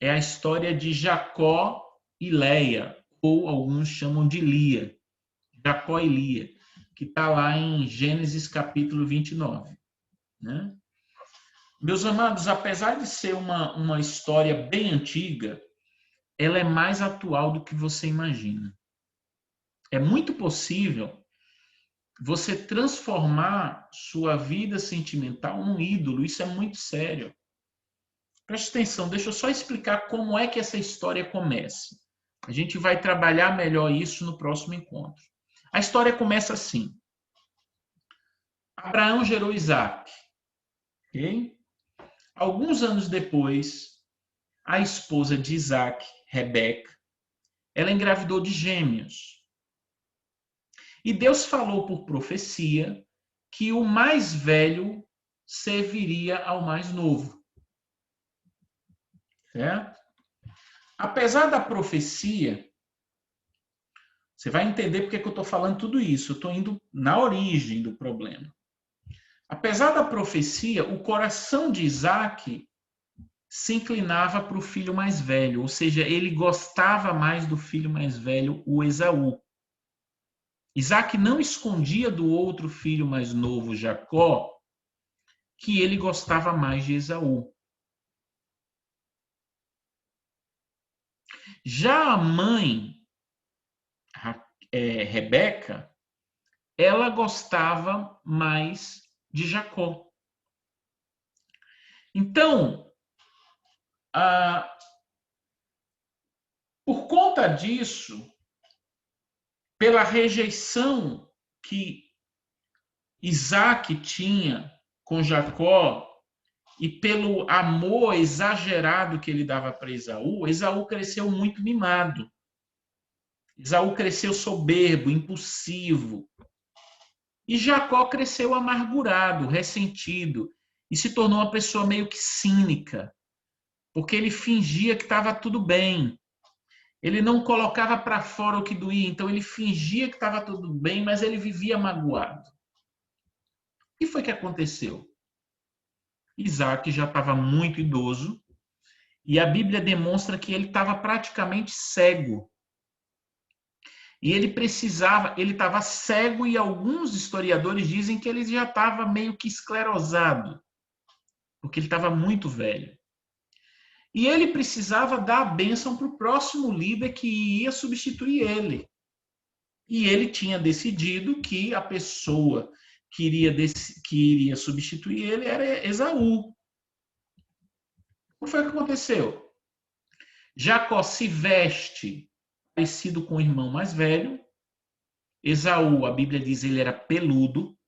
É a história de Jacó e Leia, ou alguns chamam de Lia. Jacó e Lia, que está lá em Gênesis capítulo 29. Né? Meus amados, apesar de ser uma história bem antiga, ela é mais atual do que você imagina. É muito possível você transformar sua vida sentimental num ídolo. Isso é muito sério. Preste atenção, deixa eu só explicar como é que essa história começa. A gente vai trabalhar melhor isso no próximo encontro. A história começa assim. Abraão gerou Isaac. Okay? Alguns anos depois, a esposa de Isaac, Rebeca, ela engravidou de gêmeos. E Deus falou por profecia que o mais velho serviria ao mais novo. Certo? Apesar da profecia, você vai entender porque que eu estou falando tudo isso. Eu estou indo na origem do problema. Apesar da profecia, o coração de Isaac se inclinava para o filho mais velho, ou seja, ele gostava mais do filho mais velho, o Esaú. Isaac não escondia do outro filho mais novo, Jacó, que ele gostava mais de Esaú. Já a mãe, Rebeca, ela gostava mais de Jacó. Então, por conta disso, pela rejeição que Isaac tinha com Jacó e pelo amor exagerado que ele dava para Esaú, Esaú cresceu muito mimado. Esaú cresceu soberbo, impulsivo. E Jacó cresceu amargurado, ressentido e se tornou uma pessoa meio que cínica, porque ele fingia que estava tudo bem. Ele não colocava para fora o que doía, então ele fingia que estava tudo bem, mas ele vivia magoado. O que foi que aconteceu? Isaac já estava muito idoso e a Bíblia demonstra que ele estava praticamente cego. E ele estava cego e alguns historiadores dizem que ele já estava meio que esclerosado, porque ele estava muito velho. E ele precisava dar a bênção para o próximo líder que ia substituir ele. E ele tinha decidido que a pessoa que iria substituir ele era Esaú. O que foi que aconteceu? Jacó se veste parecido com o irmão mais velho. Esaú, a Bíblia diz, ele era peludo.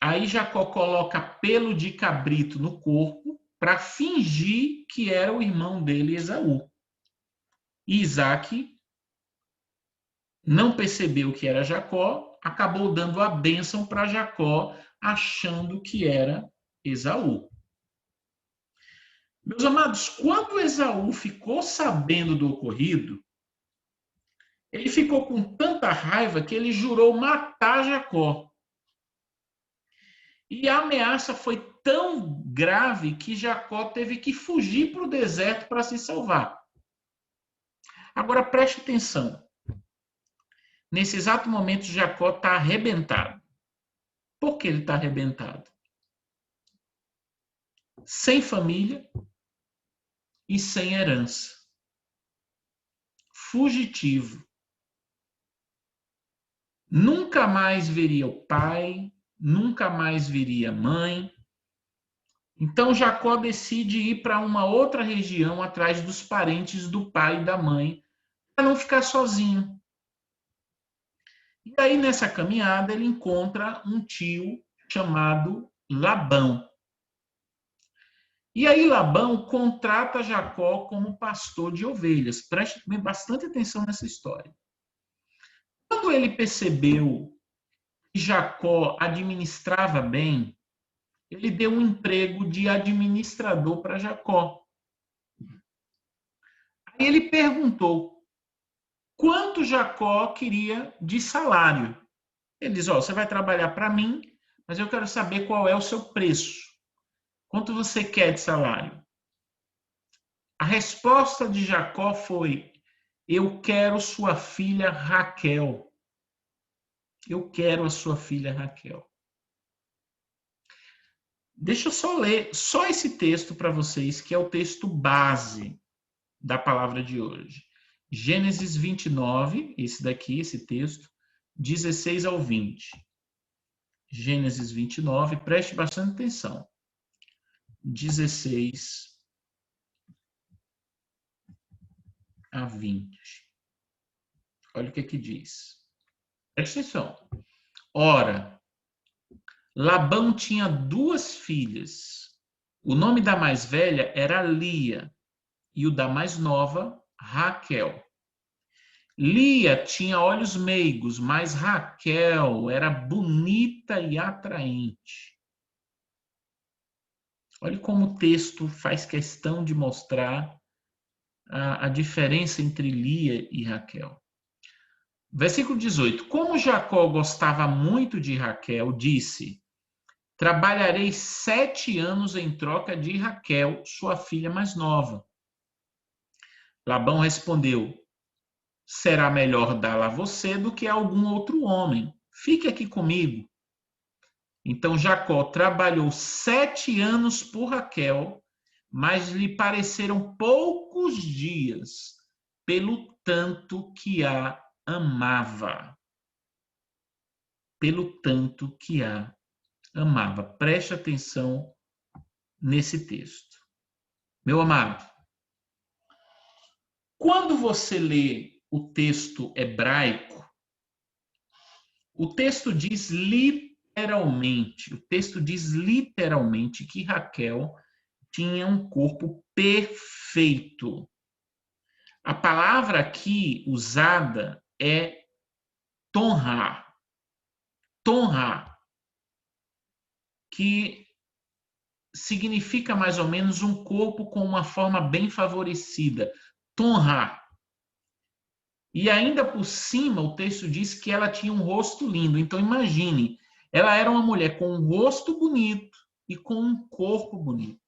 Aí Jacó coloca pelo de cabrito no corpo para fingir que era o irmão dele, Esaú. E Isaac não percebeu que era Jacó, acabou dando a bênção para Jacó, achando que era Esaú. Meus amados, quando Esaú ficou sabendo do ocorrido, ele ficou com tanta raiva que ele jurou matar Jacó. E a ameaça foi tão grave que Jacó teve que fugir para o deserto para se salvar. Agora preste atenção. Nesse exato momento, Jacó está arrebentado. Por que ele está arrebentado? Sem família e sem herança. Fugitivo. Nunca mais veria o pai, nunca mais veria a mãe. Então Jacó decide ir para uma outra região atrás dos parentes do pai e da mãe, para não ficar sozinho. E aí nessa caminhada ele encontra um tio chamado Labão. E aí Labão contrata Jacó como pastor de ovelhas. Preste bastante atenção nessa história. Quando ele percebeu que Jacó administrava bem, ele deu um emprego de administrador para Jacó. Aí ele perguntou quanto Jacó queria de salário. Ele diz, você vai trabalhar para mim, mas eu quero saber qual é o seu preço. Quanto você quer de salário? A resposta de Jacó foi, eu quero sua filha Raquel. Eu quero a sua filha Raquel. Deixa eu só ler só esse texto para vocês, que é o texto base da palavra de hoje. Gênesis 29, esse daqui, esse texto, 16 ao 20. Gênesis 29, preste bastante atenção. 16 a 20. Olha o que diz. Preste atenção. Ora, Labão tinha 2 filhas. O nome da mais velha era Lia e o da mais nova, Raquel. Lia tinha olhos meigos, mas Raquel era bonita e atraente. Olha como o texto faz questão de mostrar a diferença entre Lia e Raquel. Versículo 18. Como Jacó gostava muito de Raquel, disse, trabalharei 7 anos em troca de Raquel, sua filha mais nova. Labão respondeu, será melhor dá-la a você do que a algum outro homem. Fique aqui comigo. Então Jacó trabalhou 7 anos por Raquel, mas lhe pareceram poucos dias, pelo tanto que a amava. Pelo tanto que a amava. Preste atenção nesse texto. Meu amado, quando você lê o texto hebraico, o texto diz literalmente que Raquel tinha um corpo perfeito. A palavra aqui usada é tonra, que significa mais ou menos um corpo com uma forma bem favorecida. Tonra. E ainda por cima, o texto diz que ela tinha um rosto lindo. Então, imagine, ela era uma mulher com um rosto bonito e com um corpo bonito.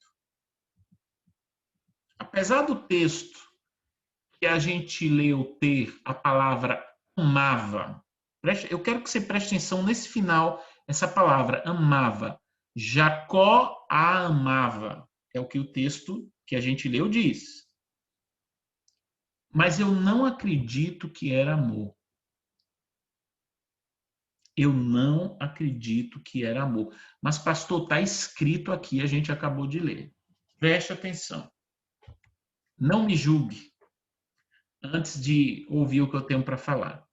Apesar do texto que a gente leu ter a palavra amava, eu quero que você preste atenção nesse final, essa palavra amava. Jacó a amava. É o que o texto que a gente leu diz. Mas eu não acredito que era amor. Eu não acredito que era amor. Mas, pastor, está escrito aqui, a gente acabou de ler. Preste atenção. Não me julgue antes de ouvir o que eu tenho para falar.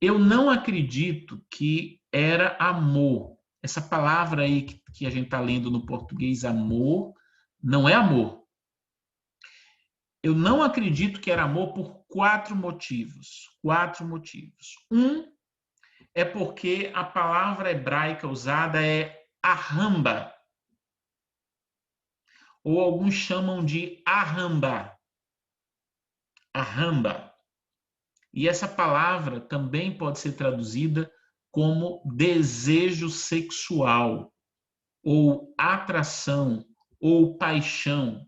Eu não acredito que era amor. Essa palavra aí que a gente está lendo no português, amor, não é amor. Eu não acredito que era amor por 4 motivos. 4 motivos. Um é porque a palavra hebraica usada é arramba. ou alguns chamam de arramba. Arramba. E essa palavra também pode ser traduzida como desejo sexual, ou atração, ou paixão,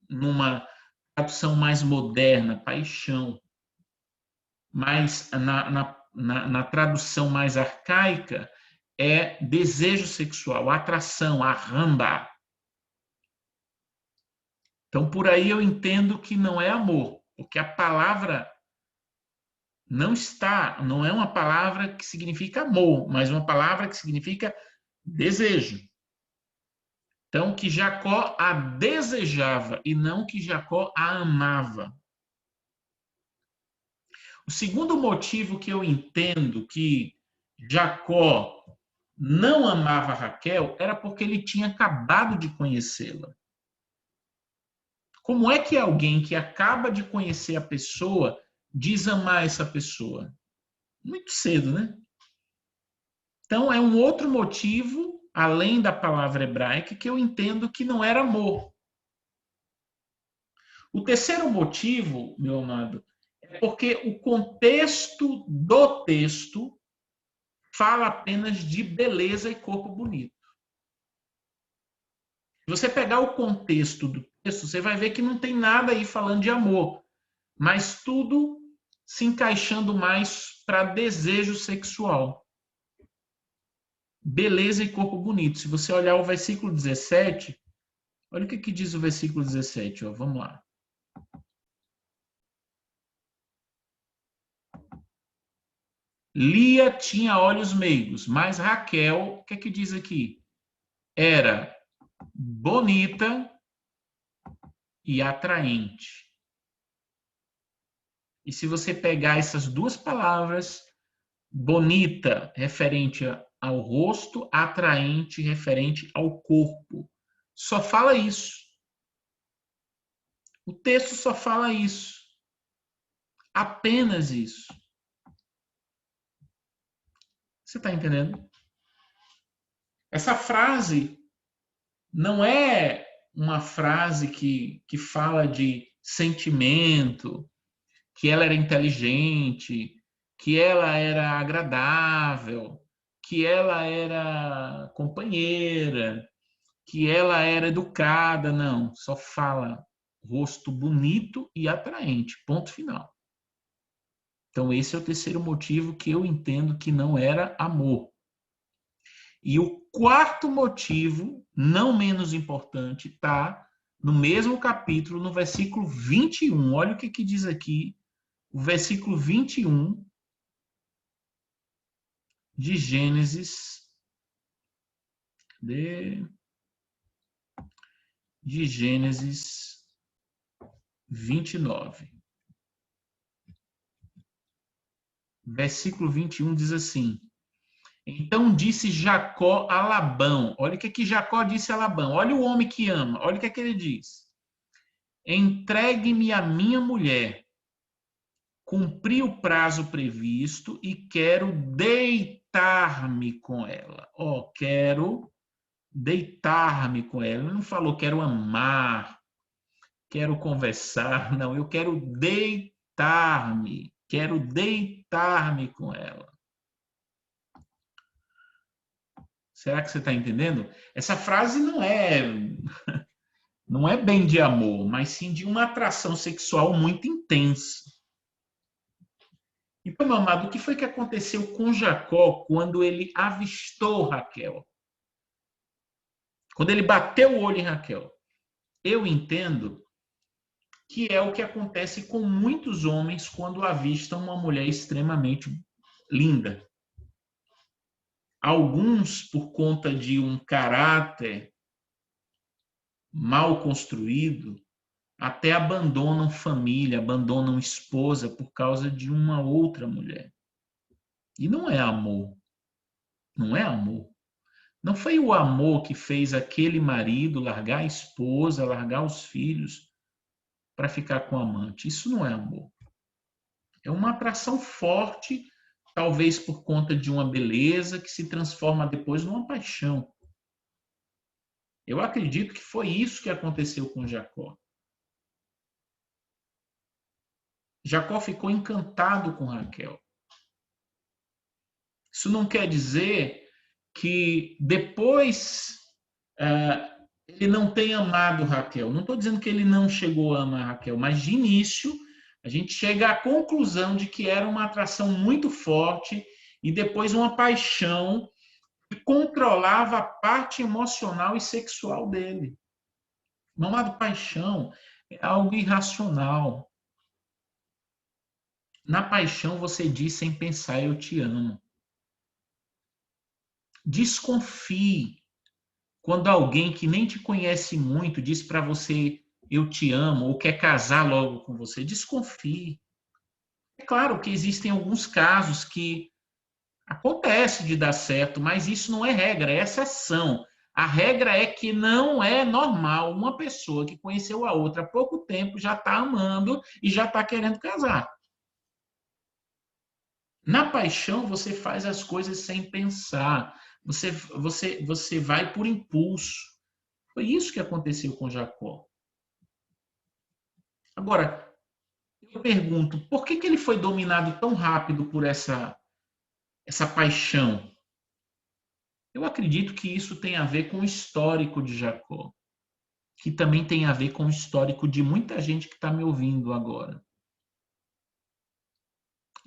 numa tradução mais moderna, paixão. Mas na tradução mais arcaica, é desejo sexual, atração, arramba. Então, por aí eu entendo que não é amor, porque a palavra não é uma palavra que significa amor, mas uma palavra que significa desejo. Então, que Jacó a desejava e não que Jacó a amava. O segundo motivo que eu entendo que Jacó não amava Raquel era porque ele tinha acabado de conhecê-la. Como é que alguém que acaba de conhecer a pessoa diz amar essa pessoa? Muito cedo, né? Então, é um outro motivo, além da palavra hebraica, que eu entendo que não era amor. O terceiro motivo, meu amado, é porque o contexto do texto fala apenas de beleza e corpo bonito. Se você pegar o contexto do texto, você vai ver que não tem nada aí falando de amor, mas tudo se encaixando mais para desejo sexual. Beleza e corpo bonito. Se você olhar o versículo 17, olha o que diz o versículo 17. Ó, vamos lá. Lia tinha olhos meigos, mas Raquel, o que diz aqui? Era bonita e atraente. E se você pegar essas duas palavras, bonita, referente ao rosto, atraente, referente ao corpo, só fala isso. O texto só fala isso. Apenas isso. Você está entendendo? Essa frase não é uma frase que fala de sentimento, que ela era inteligente, que ela era agradável, que ela era companheira, que ela era educada. Não, só fala rosto bonito e atraente. Ponto final. Então, esse é o terceiro motivo que eu entendo que não era amor. E o quarto motivo, não menos importante, está no mesmo capítulo, no versículo 21. Olha o que diz aqui, o versículo 21 de Gênesis. De Gênesis 29. Versículo 21 diz assim: então disse Jacó a Labão. Olha o que Jacó disse a Labão. Olha o homem que ama. Olha o que ele diz. Entregue-me a minha mulher. Cumpri o prazo previsto e quero deitar-me com ela. Quero deitar-me com ela. Ele não falou quero amar, quero conversar. Não, eu quero deitar-me. Quero deitar-me com ela. Será que você está entendendo? Essa frase não é bem de amor, mas sim de uma atração sexual muito intensa. Então, meu amado, o que foi que aconteceu com Jacó quando ele avistou Raquel? Quando ele bateu o olho em Raquel? Eu entendo que é o que acontece com muitos homens quando avistam uma mulher extremamente linda. Alguns, por conta de um caráter mal construído, até abandonam família, abandonam esposa por causa de uma outra mulher. E não é amor. Não é amor. Não foi o amor que fez aquele marido largar a esposa, largar os filhos para ficar com a amante. Isso não é amor. É uma atração forte, talvez por conta de uma beleza que se transforma depois numa paixão. Eu acredito que foi isso que aconteceu com Jacó. Jacó ficou encantado com Raquel. Isso não quer dizer que depois ele não tenha amado Raquel. Não estou dizendo que ele não chegou a amar Raquel, mas de início a gente chega à conclusão de que era uma atração muito forte e depois uma paixão que controlava a parte emocional e sexual dele. Não há paixão, é algo irracional. Na paixão você diz sem pensar, eu te amo. Desconfie quando alguém que nem te conhece muito diz para você, eu te amo, ou quer casar logo com você. Desconfie. É claro que existem alguns casos que acontece de dar certo, mas isso não é regra, é exceção. A regra é que não é normal uma pessoa que conheceu a outra há pouco tempo já está amando e já está querendo casar. Na paixão, você faz as coisas sem pensar. Você vai por impulso. Foi isso que aconteceu com Jacó. Agora, eu pergunto, por que ele foi dominado tão rápido por essa paixão? Eu acredito que isso tem a ver com o histórico de Jacó, que também tem a ver com o histórico de muita gente que está me ouvindo agora.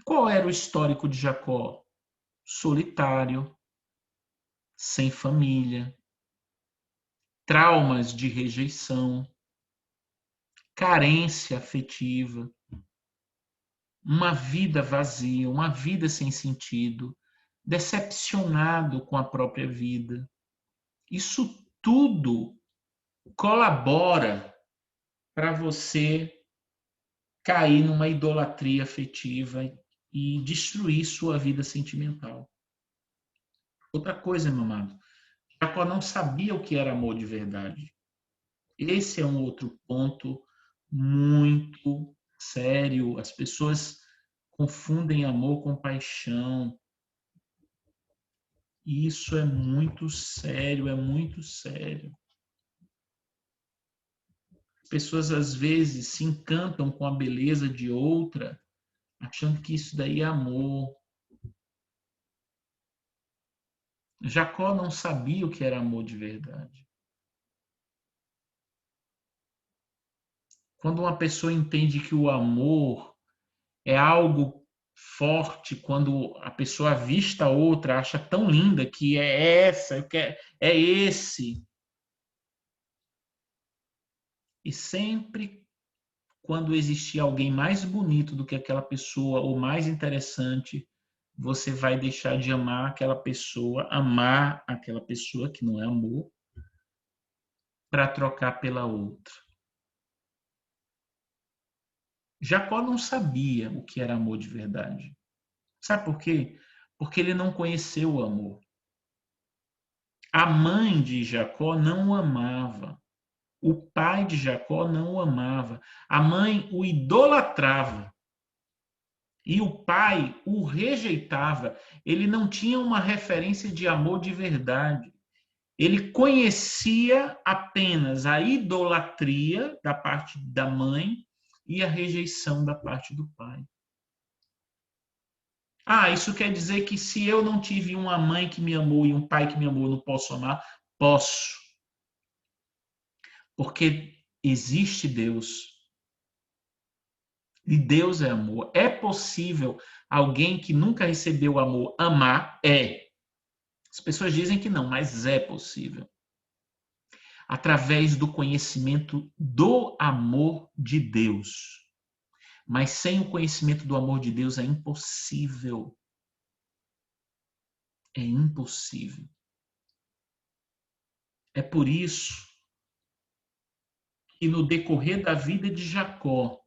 Qual era o histórico de Jacó? Solitário, sem família, traumas de rejeição, carência afetiva, uma vida vazia, uma vida sem sentido, decepcionado com a própria vida. Isso tudo colabora para você cair numa idolatria afetiva e destruir sua vida sentimental. Outra coisa, meu amado, Jacó não sabia o que era amor de verdade. Esse é um outro ponto muito sério. As pessoas confundem amor com paixão. Isso é muito sério, é muito sério. As pessoas às vezes se encantam com a beleza de outra, achando que isso daí é amor. Jacó não sabia o que era amor de verdade. Quando uma pessoa entende que o amor é algo forte, quando a pessoa avista a outra, acha tão linda que é essa, é esse. E sempre quando existir alguém mais bonito do que aquela pessoa ou mais interessante, você vai deixar de amar aquela pessoa que não é amor, para trocar pela outra. Jacó não sabia o que era amor de verdade. Sabe por quê? Porque ele não conheceu o amor. A mãe de Jacó não o amava. O pai de Jacó não o amava. A mãe o idolatrava. E o pai o rejeitava. Ele não tinha uma referência de amor de verdade. Ele conhecia apenas a idolatria da parte da mãe e a rejeição da parte do pai. Isso quer dizer que se eu não tive uma mãe que me amou e um pai que me amou, eu não posso amar? Posso. Porque existe Deus. E Deus é amor. É possível alguém que nunca recebeu amor amar? É. As pessoas dizem que não, mas é possível. Através do conhecimento do amor de Deus. Mas sem o conhecimento do amor de Deus é impossível. É impossível. É por isso que no decorrer da vida de Jacó,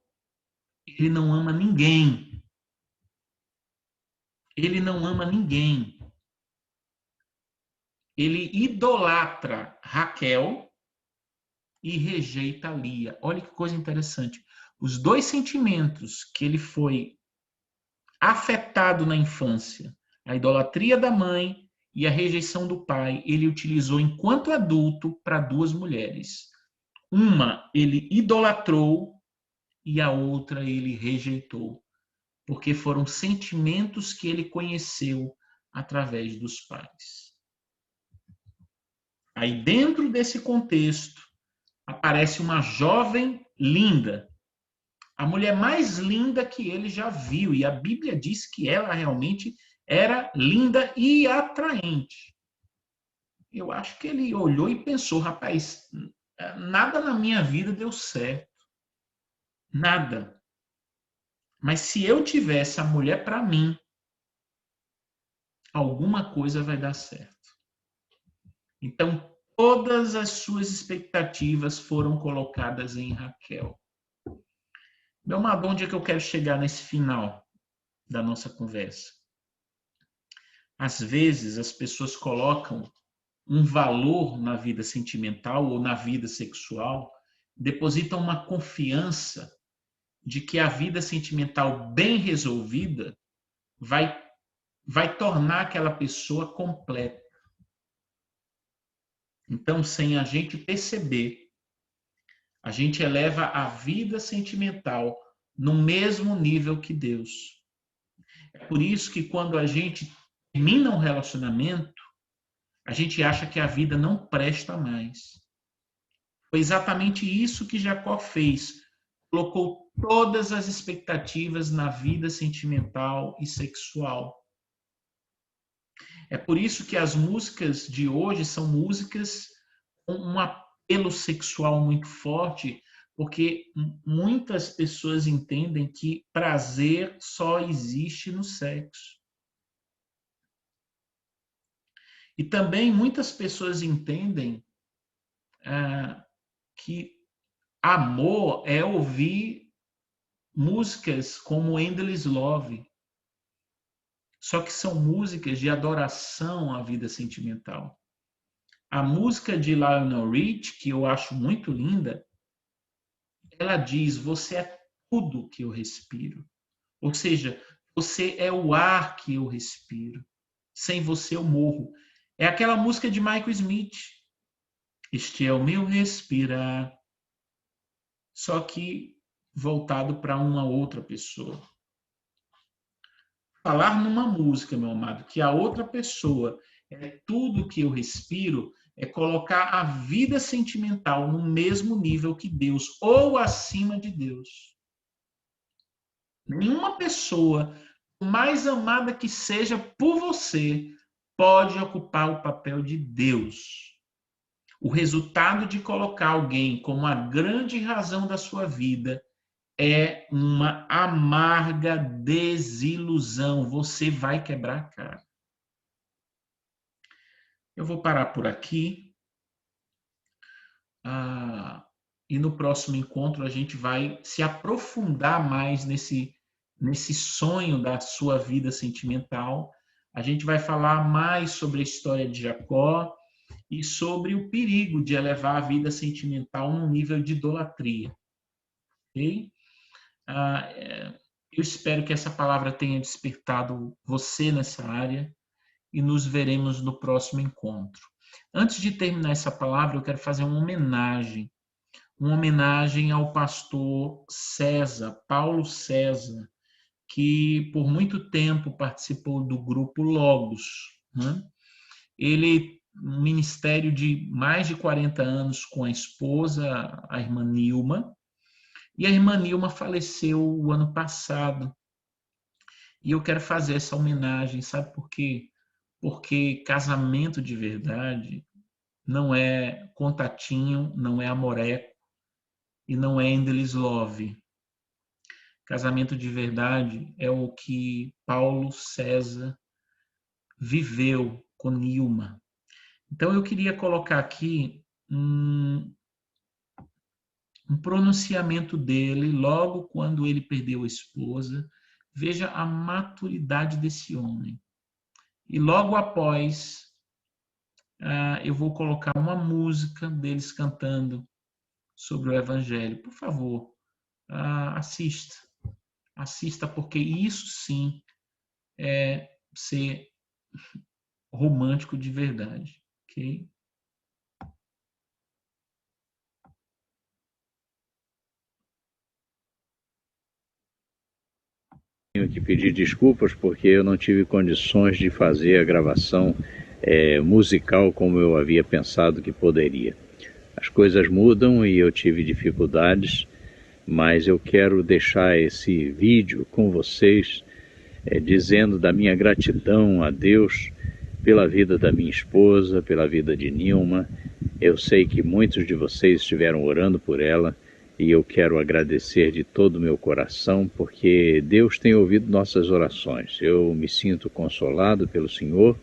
ele não ama ninguém. Ele não ama ninguém. Ele idolatra Raquel e rejeita Lia. Olha que coisa interessante. Os dois sentimentos que ele foi afetado na infância, a idolatria da mãe e a rejeição do pai ele utilizou enquanto adulto para duas mulheres. Uma ele idolatrou e a outra ele rejeitou, porque foram sentimentos que ele conheceu através dos pais. Aí, dentro desse contexto, aparece uma jovem linda, a mulher mais linda que ele já viu, e a Bíblia diz que ela realmente era linda e atraente. Eu acho que ele olhou e pensou, rapaz, nada na minha vida deu certo. Nada. Mas se eu tivesse a mulher para mim, alguma coisa vai dar certo. Então, todas as suas expectativas foram colocadas em Raquel. Meu amado, onde é que eu quero chegar nesse final da nossa conversa? Às vezes, as pessoas colocam um valor na vida sentimental ou na vida sexual, depositam uma confiança de que a vida sentimental bem resolvida vai tornar aquela pessoa completa. Então, sem a gente perceber, a gente eleva a vida sentimental no mesmo nível que Deus. É por isso que quando a gente termina um relacionamento, a gente acha que a vida não presta mais. Foi exatamente isso que Jacó fez. Colocou todas as expectativas na vida sentimental e sexual. É por isso que as músicas de hoje são músicas com um apelo sexual muito forte, porque muitas pessoas entendem que prazer só existe no sexo. E também muitas pessoas entendem que amor é ouvir músicas como Endless Love. Só que são músicas de adoração à vida sentimental. A música de Lionel Rich, que eu acho muito linda, ela diz, você é tudo que eu respiro. Ou seja, você é o ar que eu respiro. Sem você eu morro. É aquela música de Michael Smith. Este é o meu respirar. Só que voltado para uma outra pessoa. Falar numa música, meu amado, que a outra pessoa é tudo que eu respiro, é colocar a vida sentimental no mesmo nível que Deus, ou acima de Deus. Nenhuma pessoa, por mais amada que seja por você, pode ocupar o papel de Deus. O resultado de colocar alguém como a grande razão da sua vida é uma amarga desilusão. Você vai quebrar a cara. Eu vou parar por aqui. E no próximo encontro a gente vai se aprofundar mais nesse sonho da sua vida sentimental. A gente vai falar mais sobre a história de Jacó e sobre o perigo de elevar a vida sentimental num nível de idolatria. Ok? Eu espero que essa palavra tenha despertado você nessa área e nos veremos no próximo encontro. Antes de terminar essa palavra, eu quero fazer uma homenagem ao pastor César, Paulo César, que por muito tempo participou do grupo Logos, né? Ele, um ministério de mais de 40 anos com a esposa, a irmã Nilma, e a irmã Nilma faleceu o ano passado. E eu quero fazer essa homenagem, sabe por quê? Porque casamento de verdade não é contatinho, não é amoreco e não é endless love. Casamento de verdade é o que Paulo César viveu com Nilma. Então eu queria colocar aqui um pronunciamento dele logo quando ele perdeu a esposa. Veja a maturidade desse homem. E logo após, eu vou colocar uma música deles cantando sobre o Evangelho. Por favor, assista. Assista, porque isso sim é ser romântico de verdade, ok? Tenho que pedir desculpas porque eu não tive condições de fazer a gravação musical como eu havia pensado que poderia. As coisas mudam e eu tive dificuldades, mas eu quero deixar esse vídeo com vocês dizendo da minha gratidão a Deus pela vida da minha esposa, pela vida de Nilma. Eu sei que muitos de vocês estiveram orando por ela e eu quero agradecer de todo o meu coração, porque Deus tem ouvido nossas orações. Eu me sinto consolado pelo Senhor,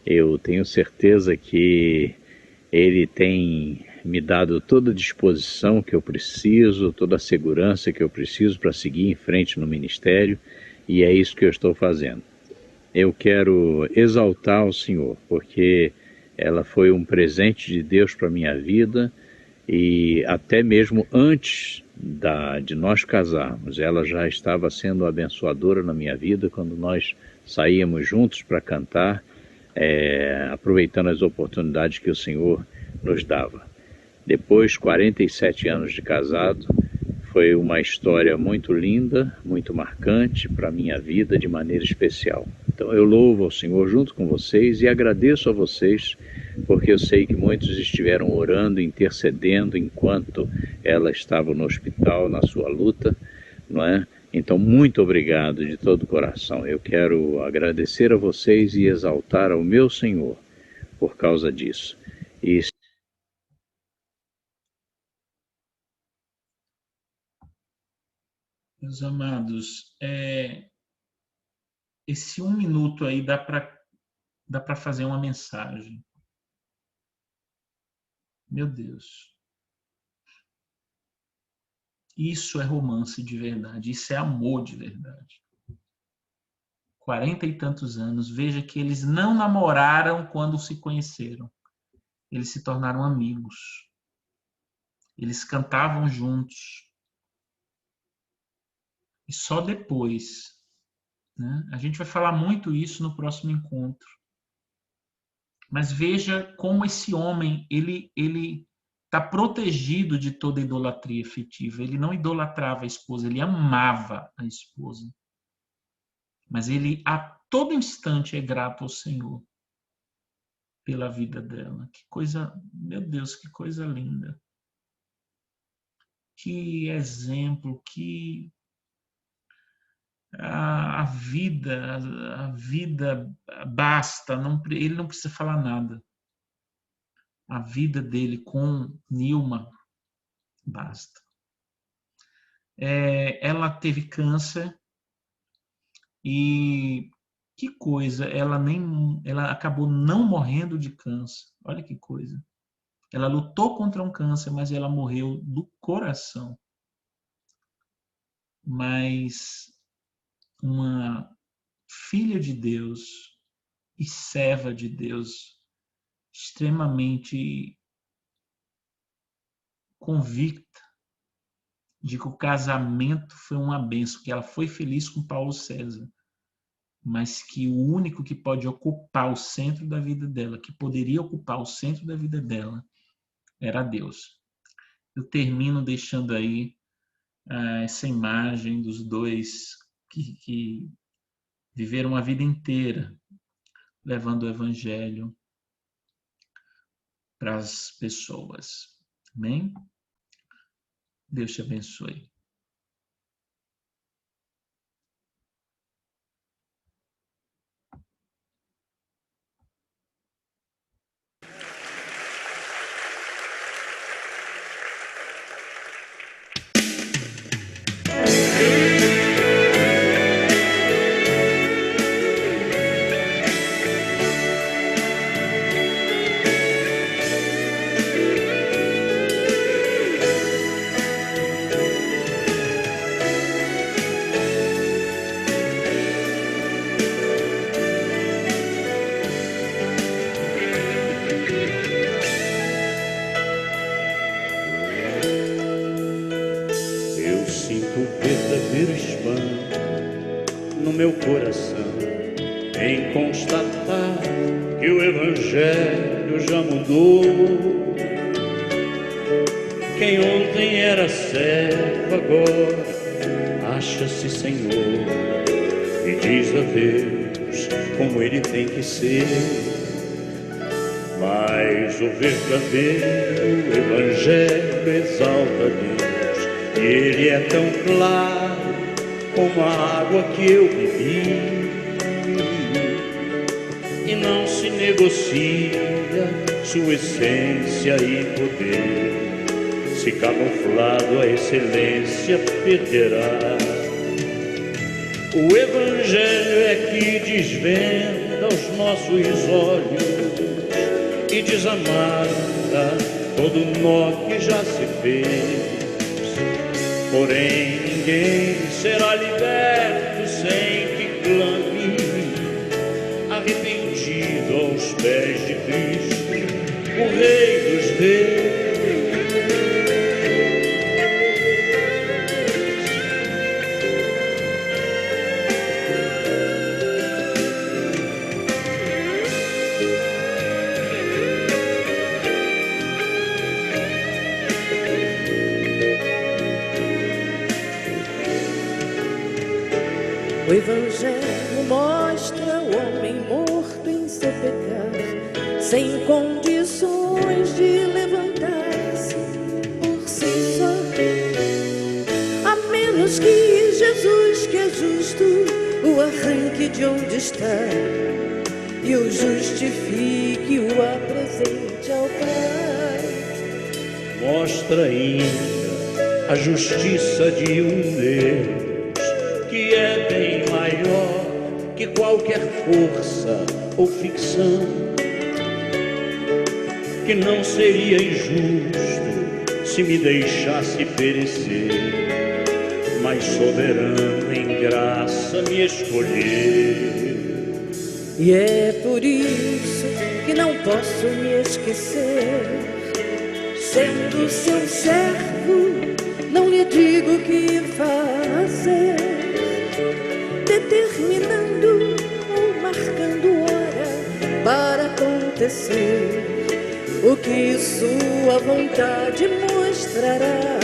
eu tenho certeza que Ele tem me dado toda a disposição que eu preciso, toda a segurança que eu preciso para seguir em frente no ministério, e é isso que eu estou fazendo. Eu quero exaltar o Senhor, porque ela foi um presente de Deus para a minha vida, e até mesmo antes de nós casarmos, ela já estava sendo abençoadora na minha vida quando nós saíamos juntos para cantar, aproveitando as oportunidades que o Senhor nos dava. Depois, 47 anos de casado, foi uma história muito linda, muito marcante para a minha vida de maneira especial. Então eu louvo ao Senhor junto com vocês e agradeço a vocês, porque eu sei que muitos estiveram orando, intercedendo enquanto ela estava no hospital, na sua luta, não é? Então, muito obrigado de todo o coração. Eu quero agradecer a vocês e exaltar ao meu Senhor por causa disso. Meus amados, esse 1 minuto aí dá para fazer uma mensagem. Meu Deus. Isso é romance de verdade, isso é amor de verdade. 40 e tantos anos, veja que eles não namoraram quando se conheceram. Eles se tornaram amigos. Eles cantavam juntos. E só depois, né? A gente vai falar muito isso no próximo encontro. Mas veja como esse homem, ele está protegido de toda idolatria afetiva. Ele não idolatrava a esposa, ele amava a esposa. Mas ele a todo instante é grato ao Senhor pela vida dela. Que coisa, meu Deus, que coisa linda. Que exemplo, que a vida basta, ele não precisa falar nada. A vida dele com Nilma basta. Ela teve câncer e que coisa, ela acabou não morrendo de câncer. Olha que coisa. Ela lutou contra um câncer, mas ela morreu do coração. Mas uma filha de Deus e serva de Deus, extremamente convicta de que o casamento foi uma bênção, que ela foi feliz com Paulo César, mas que o único que pode ocupar o centro da vida dela, que poderia ocupar o centro da vida dela, era Deus. Eu termino deixando aí essa imagem dos dois que viveram a vida inteira levando o evangelho para as pessoas. Amém? Deus te abençoe. Verdadeiro espanto no meu coração em constatar que o Evangelho já mudou. Quem ontem era servo agora acha-se Senhor e diz a Deus como Ele tem que ser. Mas o verdadeiro Evangelho exalta Deus, e Ele é tão claro como a água que eu bebi. E não se negocia sua essência e poder, se camuflado a excelência perderá. O Evangelho é que desvenda os nossos olhos e desamarra todo nó que já se fez. Porém ninguém será liberto sem que clame, arrependido aos pés de Cristo, o Rei dos Reis. O Evangelho mostra o homem morto em seu pecado, sem condições de levantar-se por si só, a menos que Jesus, que é justo, o arranque de onde está e o justifique, o apresente ao Pai. Mostra ainda a justiça de um Deus que é bem maior que qualquer força ou ficção, que não seria injusto se me deixasse perecer, mas soberano em graça me escolher. E é por isso que não posso me esquecer, sendo seu servo, não lhe digo o que fazer, determinando ou marcando hora para acontecer o que sua vontade mostrará.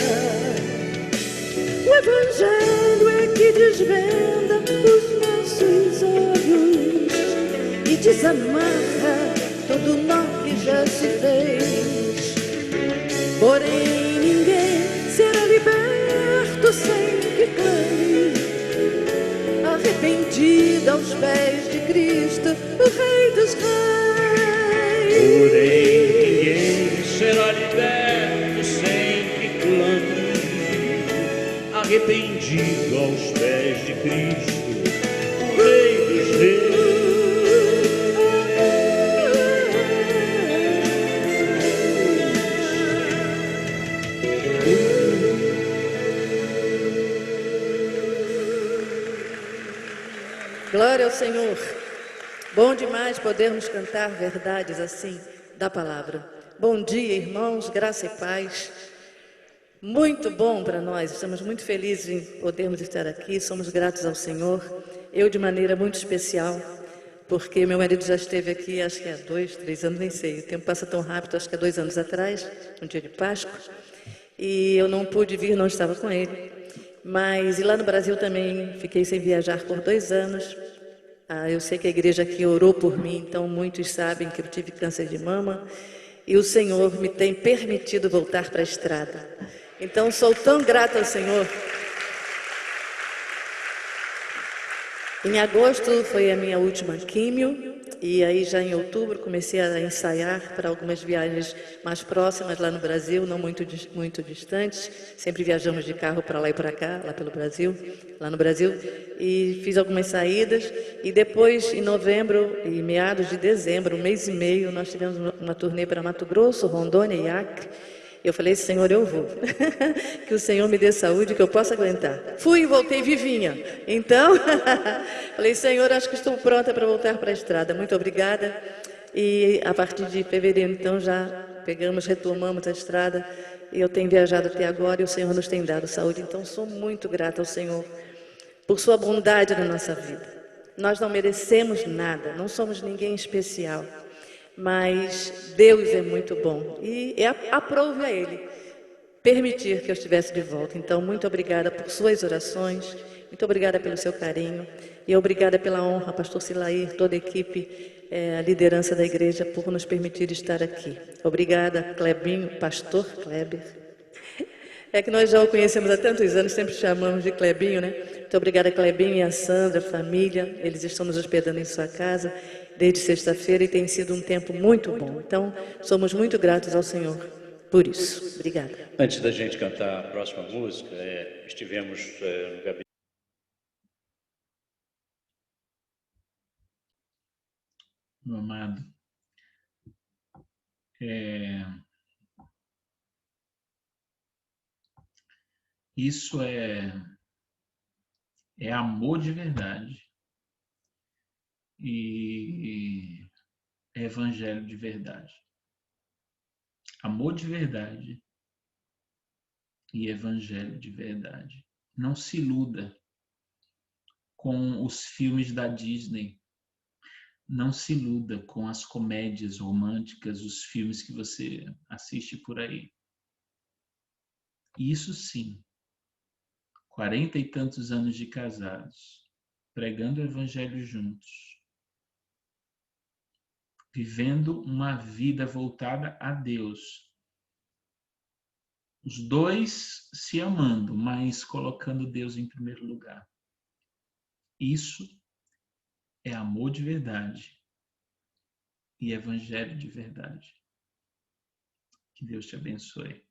O Evangelho é que desvenda os nossos olhos e desamarra todo nó que já se fez. Porém ninguém será liberto sem que clame, arrependido aos pés de Cristo, o Rei dos Reis. Porém ninguém será liberto sem que clame, arrependido aos pés de Cristo, o Rei dos Reis. Glória ao Senhor. Bom demais podermos cantar verdades assim da palavra. Bom dia, irmãos, graça e paz. Muito bom para nós, estamos muito felizes em podermos estar aqui, somos gratos ao Senhor. Eu de maneira muito especial, porque meu marido já esteve aqui, acho que há 2, 3 anos, nem sei, o tempo passa tão rápido, acho que há 2 anos atrás, no dia de Páscoa, e eu não pude vir, não estava com ele. Mas, e lá no Brasil também, fiquei sem viajar por 2 anos. Eu sei que a igreja aqui orou por mim, então muitos sabem que eu tive câncer de mama, e o Senhor me tem permitido voltar para a estrada. Então, sou tão grata ao Senhor. Em agosto foi a minha última químio, e aí já em outubro comecei a ensaiar para algumas viagens mais próximas lá no Brasil, não muito distantes. Sempre viajamos de carro para lá e para cá, lá pelo Brasil, lá no Brasil, e fiz algumas saídas. E depois, em novembro e meados de dezembro, 1 mês e meio, nós tivemos uma turnê para Mato Grosso, Rondônia e Acre. Eu falei, Senhor, eu vou. Que o Senhor me dê saúde, que eu possa aguentar. Fui e voltei vivinha. Então, falei, Senhor, acho que estou pronta para voltar para a estrada. Muito obrigada. E a partir de fevereiro, então, já retomamos a estrada. E eu tenho viajado até agora e o Senhor nos tem dado saúde. Então, sou muito grata ao Senhor por sua bondade na nossa vida. Nós não merecemos nada, não somos ninguém especial, mas Deus é muito bom e aprove a Ele permitir que eu estivesse de volta. Então, muito obrigada por suas orações, muito obrigada pelo seu carinho e obrigada pela honra, pastor Silair, toda a equipe, a liderança da igreja, por nos permitir estar aqui. Obrigada, Clebinho, pastor Kleber. É que nós já o conhecemos há tantos anos, sempre chamamos de Clebinho, né? Muito obrigada, Clebinho e a Sandra, família. Eles estão nos hospedando em sua casa desde sexta-feira e tem sido um tempo muito bom. Então, somos muito gratos ao Senhor por isso. Obrigada. Antes da gente cantar a próxima música, estivemos no gabinete. Meu amado, isso é amor de verdade e é evangelho de verdade. Amor de verdade e evangelho de verdade. Não se iluda com os filmes da Disney. Não se iluda com as comédias românticas, os filmes que você assiste por aí. Isso sim, 40 e tantos anos de casados, pregando o evangelho juntos, vivendo uma vida voltada a Deus. Os dois se amando, mas colocando Deus em primeiro lugar. Isso é amor de verdade e evangelho de verdade. Que Deus te abençoe.